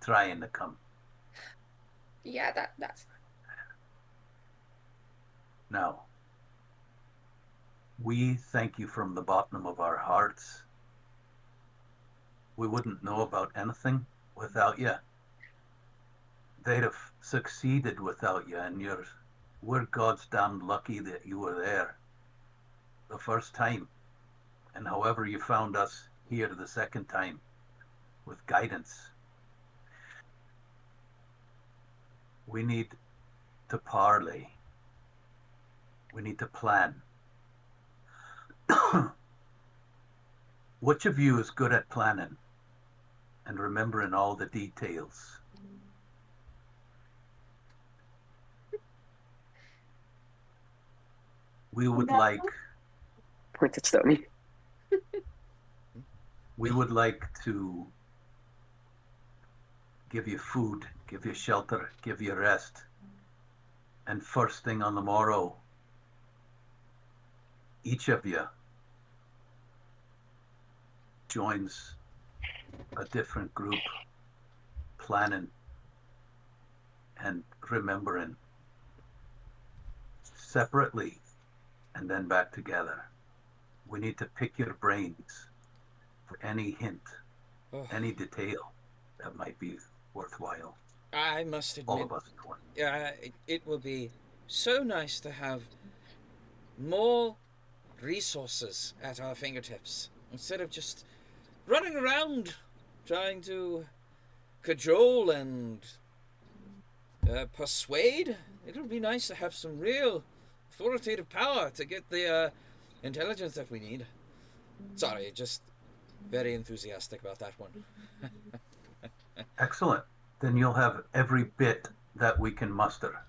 Speaker 1: trying to come.
Speaker 6: Yeah, that's fine.
Speaker 1: Now, we thank you from the bottom of our hearts. We wouldn't know about anything without you. They'd have succeeded without you, and we're God's damned lucky that you were there the first time, and however you found us here the second time with guidance. We need to parley. We need to plan. Which of you is good at planning and remembering all the details? We would like
Speaker 4: Points at Stony.
Speaker 1: we would like to give you food, give you shelter, give you rest. And first thing on the morrow, each of you joins a different group, planning and remembering separately and then back together. We need to pick your brains for any hint, any detail that might be worthwhile.
Speaker 3: I must admit,
Speaker 1: All of us know it.
Speaker 3: it will be so nice to have more resources at our fingertips instead of just running around trying to cajole and persuade. It'll be nice to have some real authoritative power to get the intelligence that we need. Sorry, just very enthusiastic about that one.
Speaker 1: Excellent. Then you'll have every bit that we can muster.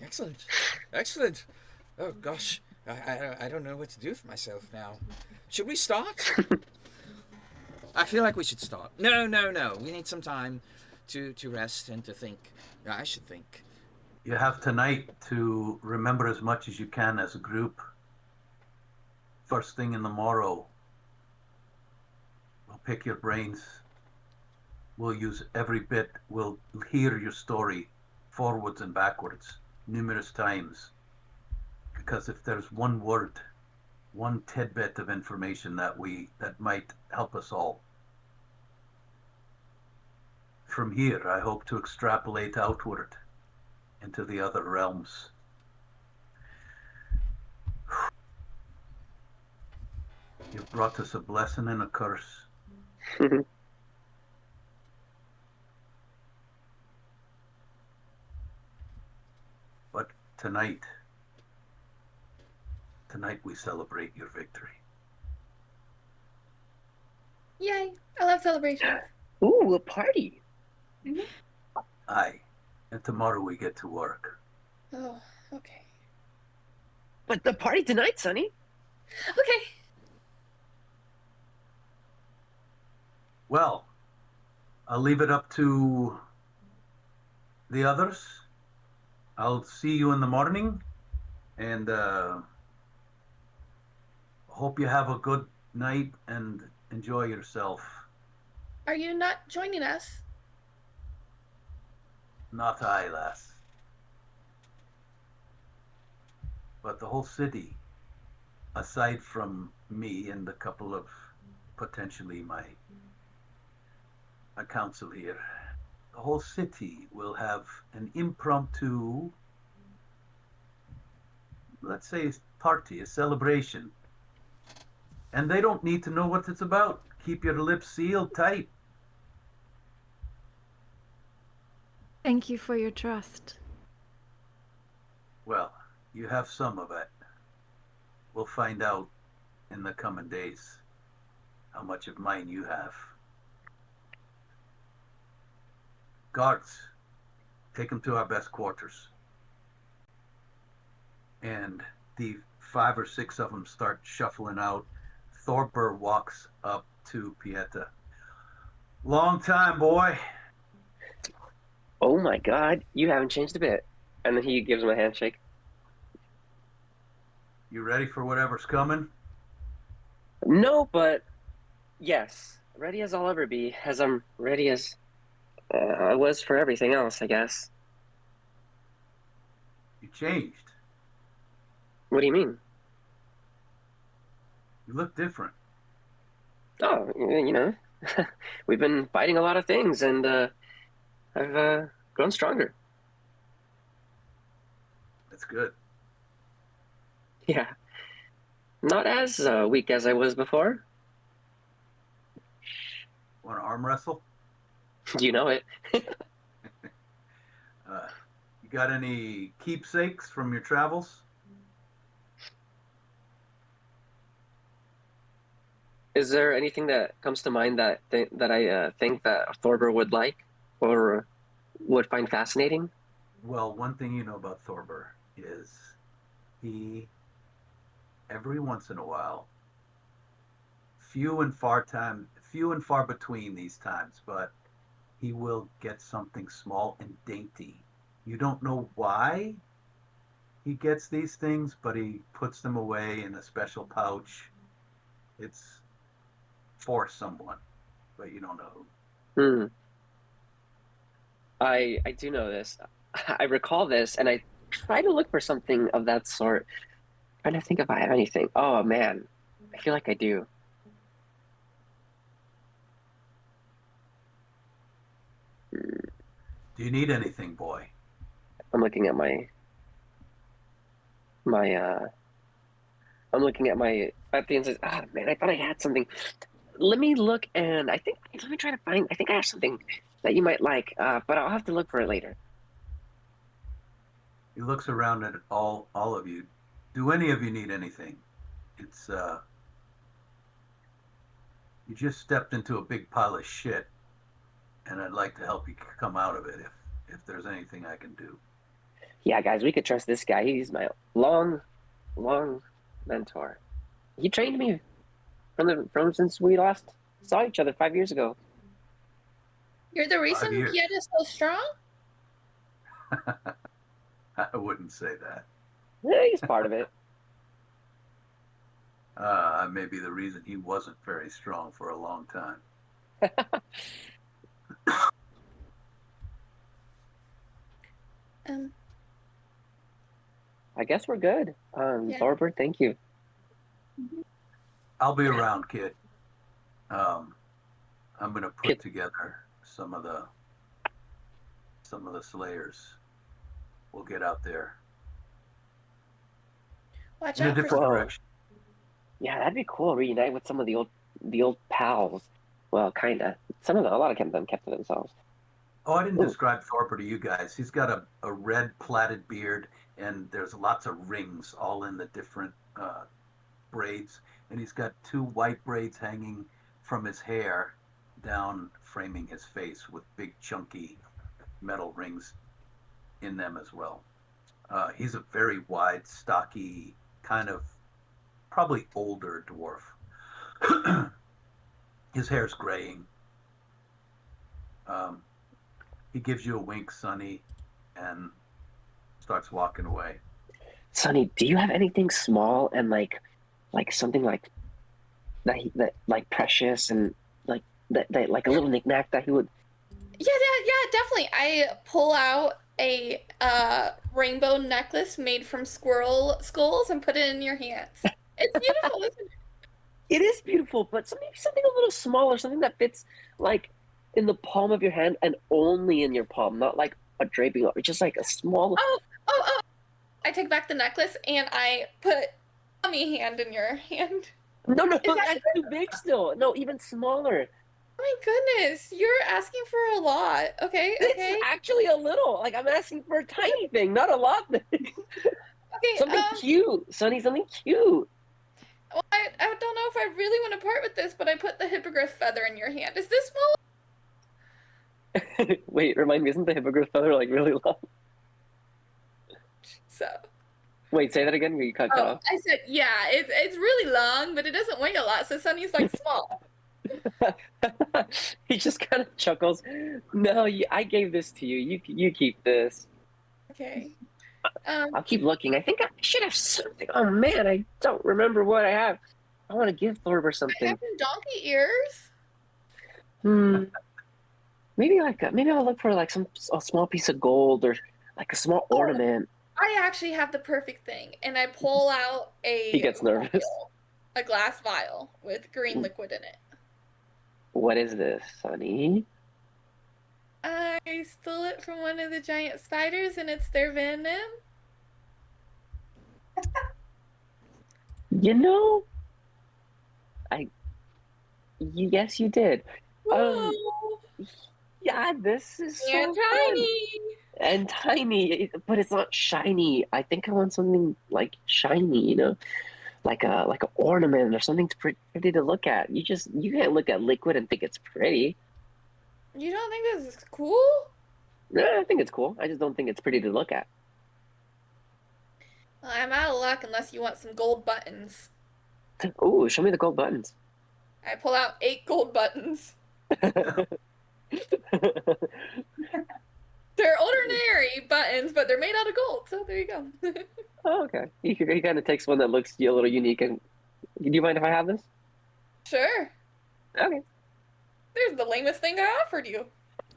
Speaker 3: Excellent. Excellent. Oh, gosh. I don't know what to do for myself now. Should we start? I feel like we should start. No. We need some time to rest and to think. I should think.
Speaker 1: You have tonight to remember as much as you can as a group. First thing in the morrow, we'll pick your brains. We'll use every bit. We'll hear your story forwards and backwards numerous times. Because if there's one word, one tidbit of information that might help us all, From here, I hope to extrapolate outward into the other realms. You've brought us a blessing and a curse. But tonight we celebrate your victory.
Speaker 6: Yay! I love celebrations.
Speaker 4: Ooh, a party.
Speaker 1: Aye. And tomorrow we get to work.
Speaker 6: Oh, okay.
Speaker 4: But the party tonight, Sonny.
Speaker 6: Okay.
Speaker 1: Well, I'll leave it up to the others. I'll see you in the morning, and hope you have a good night and enjoy yourself.
Speaker 6: Are you not joining us?
Speaker 1: Not I, lass. But the whole city, aside from me and a couple of potentially my council here, the whole city will have an impromptu, let's say, party, a celebration. And they don't need to know what it's about. Keep your lips sealed tight.
Speaker 2: Thank you for your trust.
Speaker 1: Well, you have some of it. We'll find out in the coming days how much of mine you have. Guards, take them to our best quarters. And the 5 or 6 of them start shuffling out. Thorber walks up to Pieta. Long time, boy.
Speaker 4: Oh my God, you haven't changed a bit. And then he gives him a handshake.
Speaker 1: You ready for whatever's coming?
Speaker 4: No, but yes, ready as I'll ever be, as I'm ready as I was for everything else, I guess.
Speaker 1: You changed.
Speaker 4: What do you mean?
Speaker 1: You look different.
Speaker 4: Oh, you know, we've been fighting a lot of things, and I've grown stronger.
Speaker 1: That's good.
Speaker 4: Yeah, not as weak as I was before.
Speaker 1: Want to arm wrestle?
Speaker 4: You know it.
Speaker 1: You got any keepsakes from your travels?
Speaker 4: Is there anything that comes to mind that I think that Thorber would like or would find fascinating?
Speaker 1: Well, one thing you know about Thorber is he, every once in a while, few and far between these times, but he will get something small and dainty. You don't know why he gets these things, but he puts them away in a special pouch. It's for someone, but you don't know who.
Speaker 4: Hmm. I do know this. I recall this, and I try to look for something of that sort. Trying to think if I have anything. Oh man, I feel like I do. Hmm.
Speaker 1: Do you need anything, boy?
Speaker 4: I'm looking at my I'm looking at my at the end says, ah man, I thought I had something. Let me look and let me try to find I think I have something that you might like, but I'll have to look for it later.
Speaker 1: He looks around at all of you. Do any of you need anything? It's you just stepped into a big pile of shit, and I'd like to help you come out of it if there's anything I can do.
Speaker 4: Yeah, guys, we could trust this guy. He's my long mentor. He trained me from since we last saw each other 5 years ago.
Speaker 6: You're the reason
Speaker 1: 5 years.
Speaker 6: Piet is so strong?
Speaker 1: I wouldn't say that.
Speaker 4: Yeah, he's part of it.
Speaker 1: I may be the reason he wasn't very strong for a long time.
Speaker 4: I guess we're good.
Speaker 6: Yeah.
Speaker 4: Thorber, thank you.
Speaker 1: I'll be around, kid. I'm gonna put together some of the some of the Slayers will get out there
Speaker 6: Watch
Speaker 1: in a
Speaker 6: out for
Speaker 1: different
Speaker 4: Whoa.
Speaker 1: direction.
Speaker 4: Yeah, that'd be cool. Reunite with some of the old pals. Well, kinda. Some of them, a lot of them kept to themselves.
Speaker 1: Oh, I didn't
Speaker 4: Ooh,
Speaker 1: describe Thorper to you guys. He's got a red plaited beard, and there's lots of rings all in the different braids. And he's got two white braids hanging from his hair down, framing his face with big, chunky metal rings in them as well. He's a very wide, stocky, kind of probably older dwarf. His hair's graying. Um, he gives you a wink, Sonny, and starts walking away.
Speaker 4: Sonny, do you have anything small and like something like that like precious and like that like a little knickknack that he would?
Speaker 6: Yeah, definitely. I pull out a rainbow necklace made from squirrel skulls and put it in your hands. It's beautiful, isn't it?
Speaker 4: It is beautiful, but maybe something a little smaller, something that fits like in the palm of your hand and only in your palm, not like a draping, just like a small.
Speaker 6: Oh! I take back the necklace and I put dummy hand in your hand.
Speaker 4: No,
Speaker 6: Is that
Speaker 4: that's too big still. No, even smaller.
Speaker 6: Oh my goodness, you're asking for a lot. Okay.
Speaker 4: It's actually a little. Like I'm asking for a tiny thing, not a lot.
Speaker 6: Okay,
Speaker 4: Something cute, Sonny. Something cute.
Speaker 6: well, I don't know if I really want to part with this, but I put the hippogriff feather in your hand. Is this small?
Speaker 4: Wait, remind me. Isn't the hippogriff feather like really long?
Speaker 6: So.
Speaker 4: Wait, say that again. You cut
Speaker 6: Oh,
Speaker 4: off.
Speaker 6: I said, yeah, it's really long, but it doesn't weigh a lot, so Sunny's like small.
Speaker 4: He just kind of chuckles. No, I gave this to you. You keep this.
Speaker 6: Okay.
Speaker 4: I'll keep looking. I think I should have something. Oh man, I don't remember what I have. I want to give Thorber
Speaker 6: I
Speaker 4: something.
Speaker 6: have some donkey ears.
Speaker 4: Maybe I'll look for like a small piece of gold or like a small ornament.
Speaker 6: I actually have the perfect thing, and I pull out
Speaker 4: He gets nervous.
Speaker 6: a glass vial with green liquid in it.
Speaker 4: What is this, Sonny?
Speaker 6: I stole it from one of the giant spiders, and it's their venom.
Speaker 4: You know, yes, you did.
Speaker 6: Whoa.
Speaker 4: Yeah, this is so
Speaker 6: And
Speaker 4: fun.
Speaker 6: tiny.
Speaker 4: And tiny, but it's not shiny. I think I want something like shiny, you know, like a ornament or something pretty to look at. You can't look at liquid and think it's pretty.
Speaker 6: You don't think this is cool?
Speaker 4: No, I think it's cool. I just don't think it's pretty to look at.
Speaker 6: Well, I'm out of luck unless you want some gold buttons.
Speaker 4: Ooh, show me the gold buttons.
Speaker 6: I pull out 8 gold buttons. They're ordinary buttons, but they're made out of gold, so there you go.
Speaker 4: Oh, okay. He kind of takes one that looks a little unique. And do you mind if I have this?
Speaker 6: Sure.
Speaker 4: Okay.
Speaker 6: There's the lamest thing I offered you.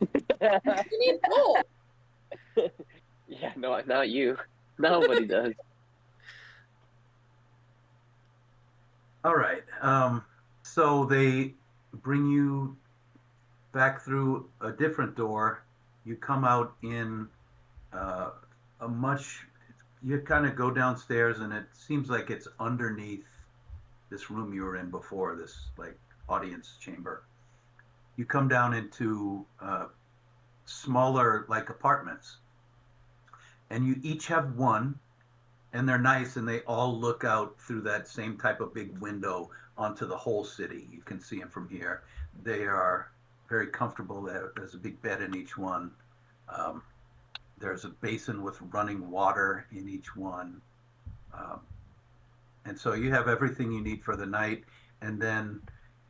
Speaker 6: You need gold.
Speaker 4: Yeah, no, not you. Nobody does.
Speaker 1: All right. So they bring you back through a different door. You come out in a much. You kind of go downstairs, and it seems like it's underneath this room you were in before, this like audience chamber. You come down into smaller like apartments, and you each have one, and they're nice, and they all look out through that same type of big window onto the whole city. You can see them from here. They are very comfortable. There's a big bed in each one. There's a basin with running water in each one. And so you have everything you need for the night. And then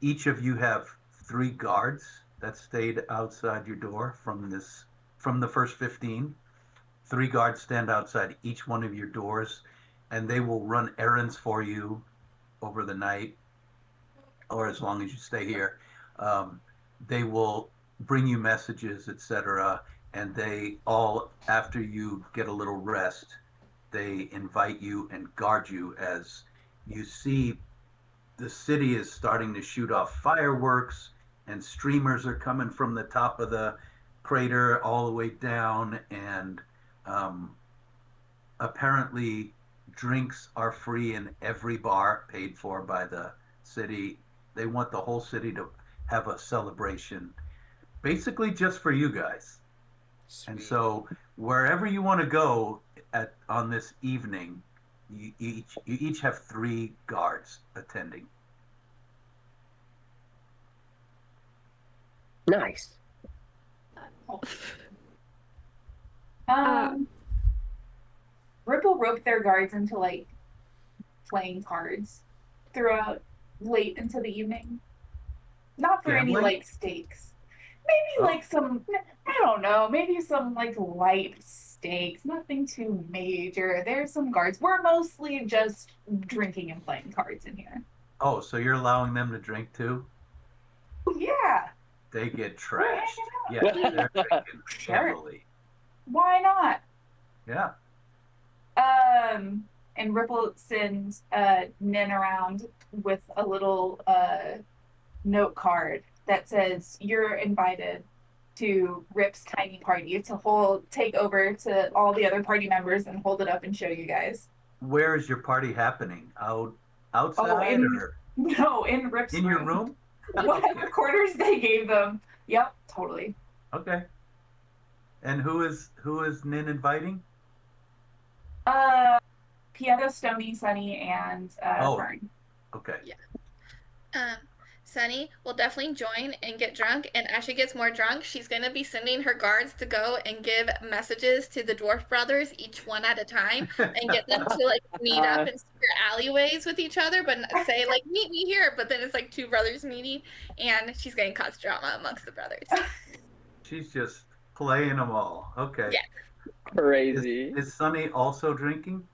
Speaker 1: each of you have 3 guards that stayed outside your door from the first 15. 3 guards stand outside each one of your doors, and they will run errands for you over the night, or as long as you stay here. They will bring you messages, etc. And they all, after you get a little rest, they invite you and guard you as you see the city is starting to shoot off fireworks, and streamers are coming from the top of the crater all the way down, and um, apparently drinks are free in every bar, paid for by the city. They want the whole city to have a celebration, basically just for you guys. And
Speaker 3: Sweet.
Speaker 1: so wherever you want to go at on this evening, you each have 3 guards attending.
Speaker 4: Nice.
Speaker 5: Um, Rip will rope their guards into like playing cards throughout late into the evening. Not for any
Speaker 1: Gambling?
Speaker 5: like stakes. Maybe
Speaker 1: Oh.
Speaker 5: like some, I don't know, maybe some like light stakes, nothing too major. There's some guards. We're mostly just drinking and playing cards in here.
Speaker 1: Oh, so you're allowing them to drink too?
Speaker 5: Oh, yeah,
Speaker 1: They get
Speaker 5: we're
Speaker 1: trashed.
Speaker 5: hanging out.
Speaker 1: Yeah, they're drinking
Speaker 5: Sure.
Speaker 1: heavily.
Speaker 5: Why not?
Speaker 1: Yeah.
Speaker 5: And Ripple sends Nin around with a little note card that says you're invited to Rip's tiny party to take over to all the other party members and hold it up and show you guys.
Speaker 1: Where is your party happening?
Speaker 5: Oh,
Speaker 1: Outside or
Speaker 5: in Rip's
Speaker 1: in your room?
Speaker 5: Whatever quarters they gave them. Yep, totally.
Speaker 1: Okay. And who is Nin inviting?
Speaker 5: Pieta, Stony, Sunny, and
Speaker 1: Oh.
Speaker 5: Fern.
Speaker 1: Okay.
Speaker 6: Sunny will definitely join and get drunk, and as she gets more drunk, she's going to be sending her guards to go and give messages to the dwarf brothers, each one at a time, and get them to like meet up in secret alleyways with each other, but say like meet me here, but then it's like 2 brothers meeting, and she's going to cause drama amongst the brothers.
Speaker 1: She's just playing them all. Okay.
Speaker 6: Yeah.
Speaker 4: Crazy.
Speaker 1: Is Sunny also drinking?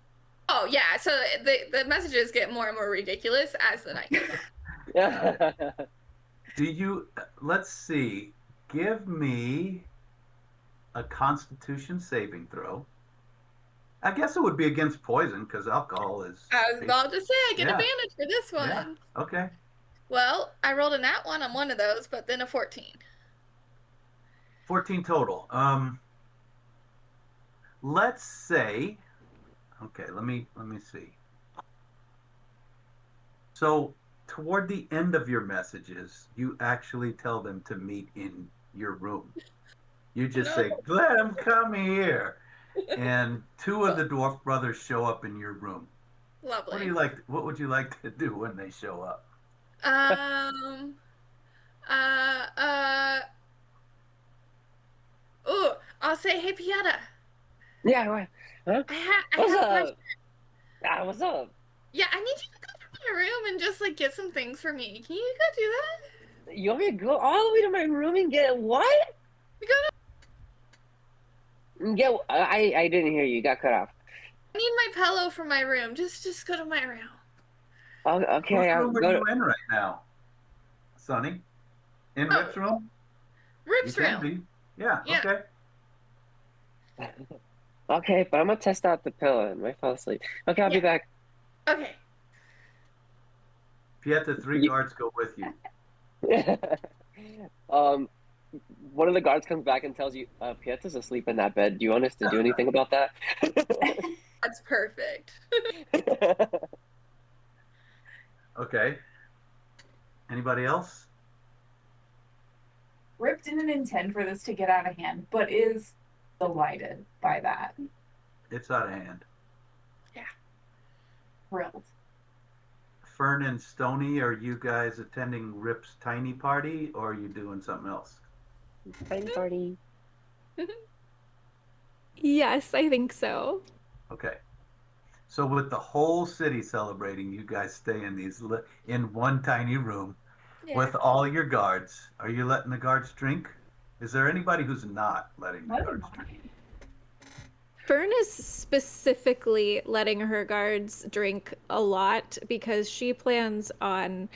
Speaker 6: Oh yeah, so the messages get more and more ridiculous as the night goes on.
Speaker 1: Let's see, give me a Constitution saving throw. I guess it would be against poison because alcohol is.
Speaker 6: I was about to say I get
Speaker 1: Yeah.
Speaker 6: advantage for this one.
Speaker 1: Yeah. Okay.
Speaker 6: Well, I rolled a nat 1 on one of those, but then a 14.
Speaker 1: 14 total. Let's say. Okay, let me see. So toward the end of your messages, you actually tell them to meet in your room. You just say, "Let them come here," and 2 of the dwarf brothers show up in your room.
Speaker 6: Lovely.
Speaker 1: What would you like to do when they show up?
Speaker 6: Ooh, I'll say, hey, Pieta.
Speaker 4: Yeah, what? Huh?
Speaker 6: I
Speaker 4: What's
Speaker 6: have a
Speaker 4: up?
Speaker 6: question.
Speaker 4: What's up?
Speaker 6: Yeah, I need you to go to my room and just like get some things for me. Can you go do that?
Speaker 4: You want me to go all the way to my room and get what?
Speaker 6: You go to...
Speaker 4: Get? I didn't hear you. You got cut off.
Speaker 6: I need my pillow from my room. Just go to my room.
Speaker 4: Oh, okay,
Speaker 1: Whose
Speaker 4: I'll
Speaker 1: room are
Speaker 4: go.
Speaker 1: you in right now, Sonny? In
Speaker 6: Oh.
Speaker 1: Rip's room?
Speaker 6: Rip's
Speaker 1: You can
Speaker 6: room.
Speaker 1: be. Yeah.
Speaker 6: Yeah.
Speaker 1: Okay.
Speaker 4: Okay, but I'm gonna test out the pillow. I might fall asleep. Okay, I'll be back.
Speaker 6: Okay.
Speaker 1: Pieta, 3 guards go with you.
Speaker 4: One of the guards comes back and tells you, Pieta's asleep in that bed. Do you want us to do anything about that?
Speaker 6: That's perfect.
Speaker 1: Okay. Anybody else?
Speaker 5: Rip didn't intend for this to get out of hand, but is delighted by that.
Speaker 1: It's out of hand.
Speaker 5: Thrilled.
Speaker 1: Fern and Stony, are you guys attending Rip's tiny party or are you doing something else?
Speaker 4: Tiny party.
Speaker 2: Yes, I think so.
Speaker 1: Okay. So with the whole city celebrating, you guys stay in in one tiny room with all your guards. Are you letting the guards drink? Is there anybody who's not letting the guards drink?
Speaker 2: Fern is specifically letting her guards drink a lot because she plans on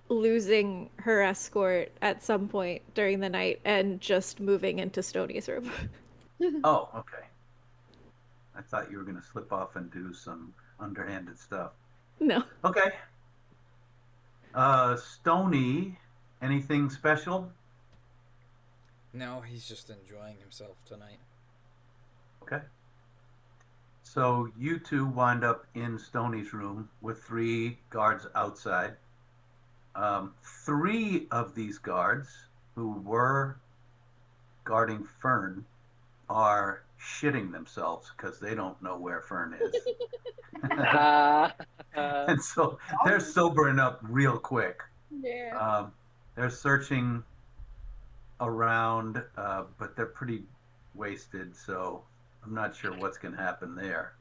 Speaker 2: losing her escort at some point during the night and just moving into Stony's room.
Speaker 1: Oh, okay. I thought you were going to slip off and do some underhanded stuff.
Speaker 2: No.
Speaker 1: Okay. Stony, anything special?
Speaker 3: No, he's just enjoying himself tonight.
Speaker 1: Okay. So you two wind up in Stoney's room with 3 guards outside. 3 of these guards who were guarding Fern are shitting themselves because they don't know where Fern is. And so they're sobering up real quick.
Speaker 6: Yeah.
Speaker 1: They're searching around, but they're pretty wasted, so I'm not sure what's going to happen there.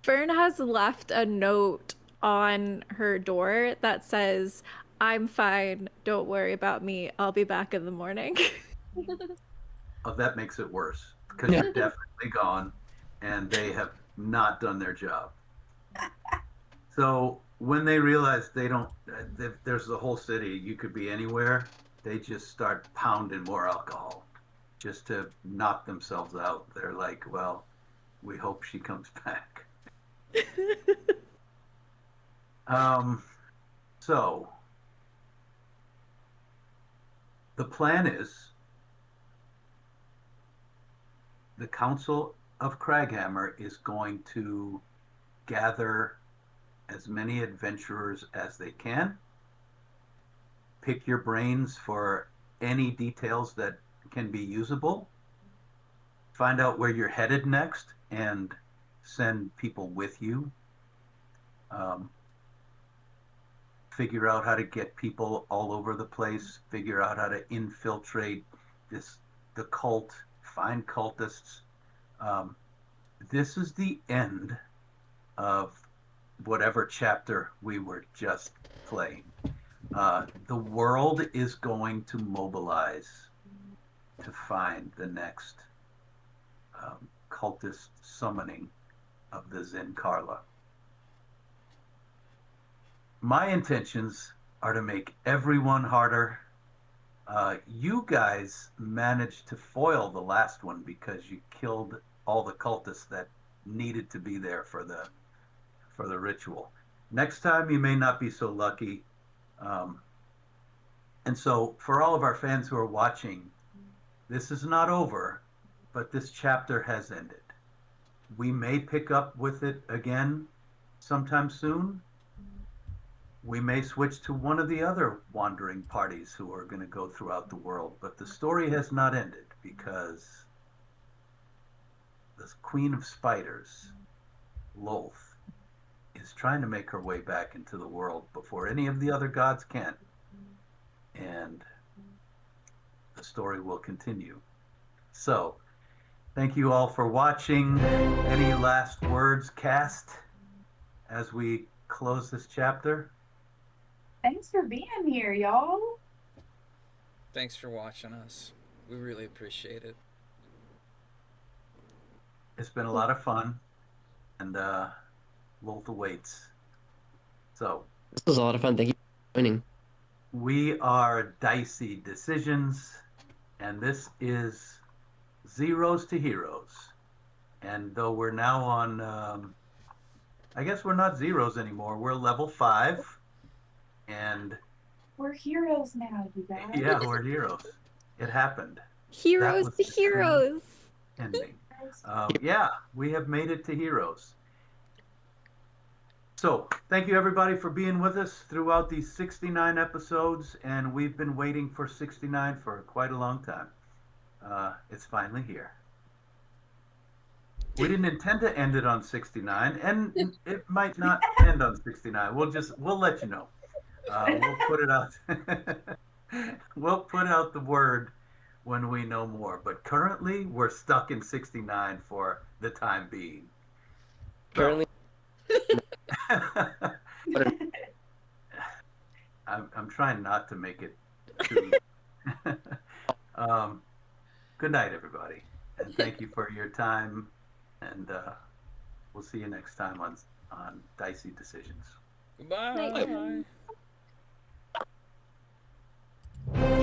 Speaker 2: Fern has left a note on her door that says, "I'm fine. Don't worry about me. I'll be back in the morning."
Speaker 1: Oh, that makes it worse because you're definitely gone and they have not done their job. So when they realize they don't, there's the whole city, you could be anywhere, they just start pounding more alcohol just to knock themselves out. They're like, well, we hope she comes back. So the plan is the Council of Kraghammer is going to gather as many adventurers as they can, pick your brains for any details that can be usable, find out where you're headed next, and send people with you. Figure out how to get people all over the place, figure out how to infiltrate the cult, find cultists. This is the end of whatever chapter we were just playing. The world is going to mobilize to find the next cultist summoning of the Zen Carla. My intentions are to make everyone harder. You guys managed to foil the last one because you killed all the cultists that needed to be there for the ritual. Next time you may not be so lucky. And so for all of our fans who are watching, this is not over, but this chapter has ended. We may pick up with it again sometime soon. We may switch to one of the other wandering parties who are going to go throughout the world, but the story has not ended because the Queen of Spiders, Lolth, is trying to make her way back into the world before any of the other gods can. And the story will continue. So, thank you all for watching. Any last words, Cast, as we close this chapter?
Speaker 5: Thanks for being here, y'all.
Speaker 3: Thanks for watching us. We really appreciate it.
Speaker 1: It's been a lot of fun, and Lolth awaits. So,
Speaker 4: This was a lot of fun. Thank you for joining.
Speaker 1: we are Dicey Decisions, and this is Zeros to Heroes. And though we're now on, I guess we're not zeros anymore. We're level 5, and
Speaker 5: We're heroes now, you guys.
Speaker 1: yeah, we're heroes. It happened.
Speaker 2: Heroes
Speaker 1: was
Speaker 2: to
Speaker 1: the true
Speaker 2: heroes.
Speaker 1: Ending. Yeah, we have made it to heroes. So, thank you everybody for being with us throughout these 69 episodes, and we've been waiting for 69 for quite a long time. It's finally here. We didn't intend to end it on 69, and it might not end on 69. We'll let you know. We'll put it out. We'll put out the word when we know more. But currently, we're stuck in 69 for the time being.
Speaker 4: Currently,
Speaker 1: I'm trying not to make it too. Good night, everybody, and thank you for your time. And we'll see you next time on Dicey Decisions.
Speaker 3: Goodbye.
Speaker 2: Night.
Speaker 3: Bye.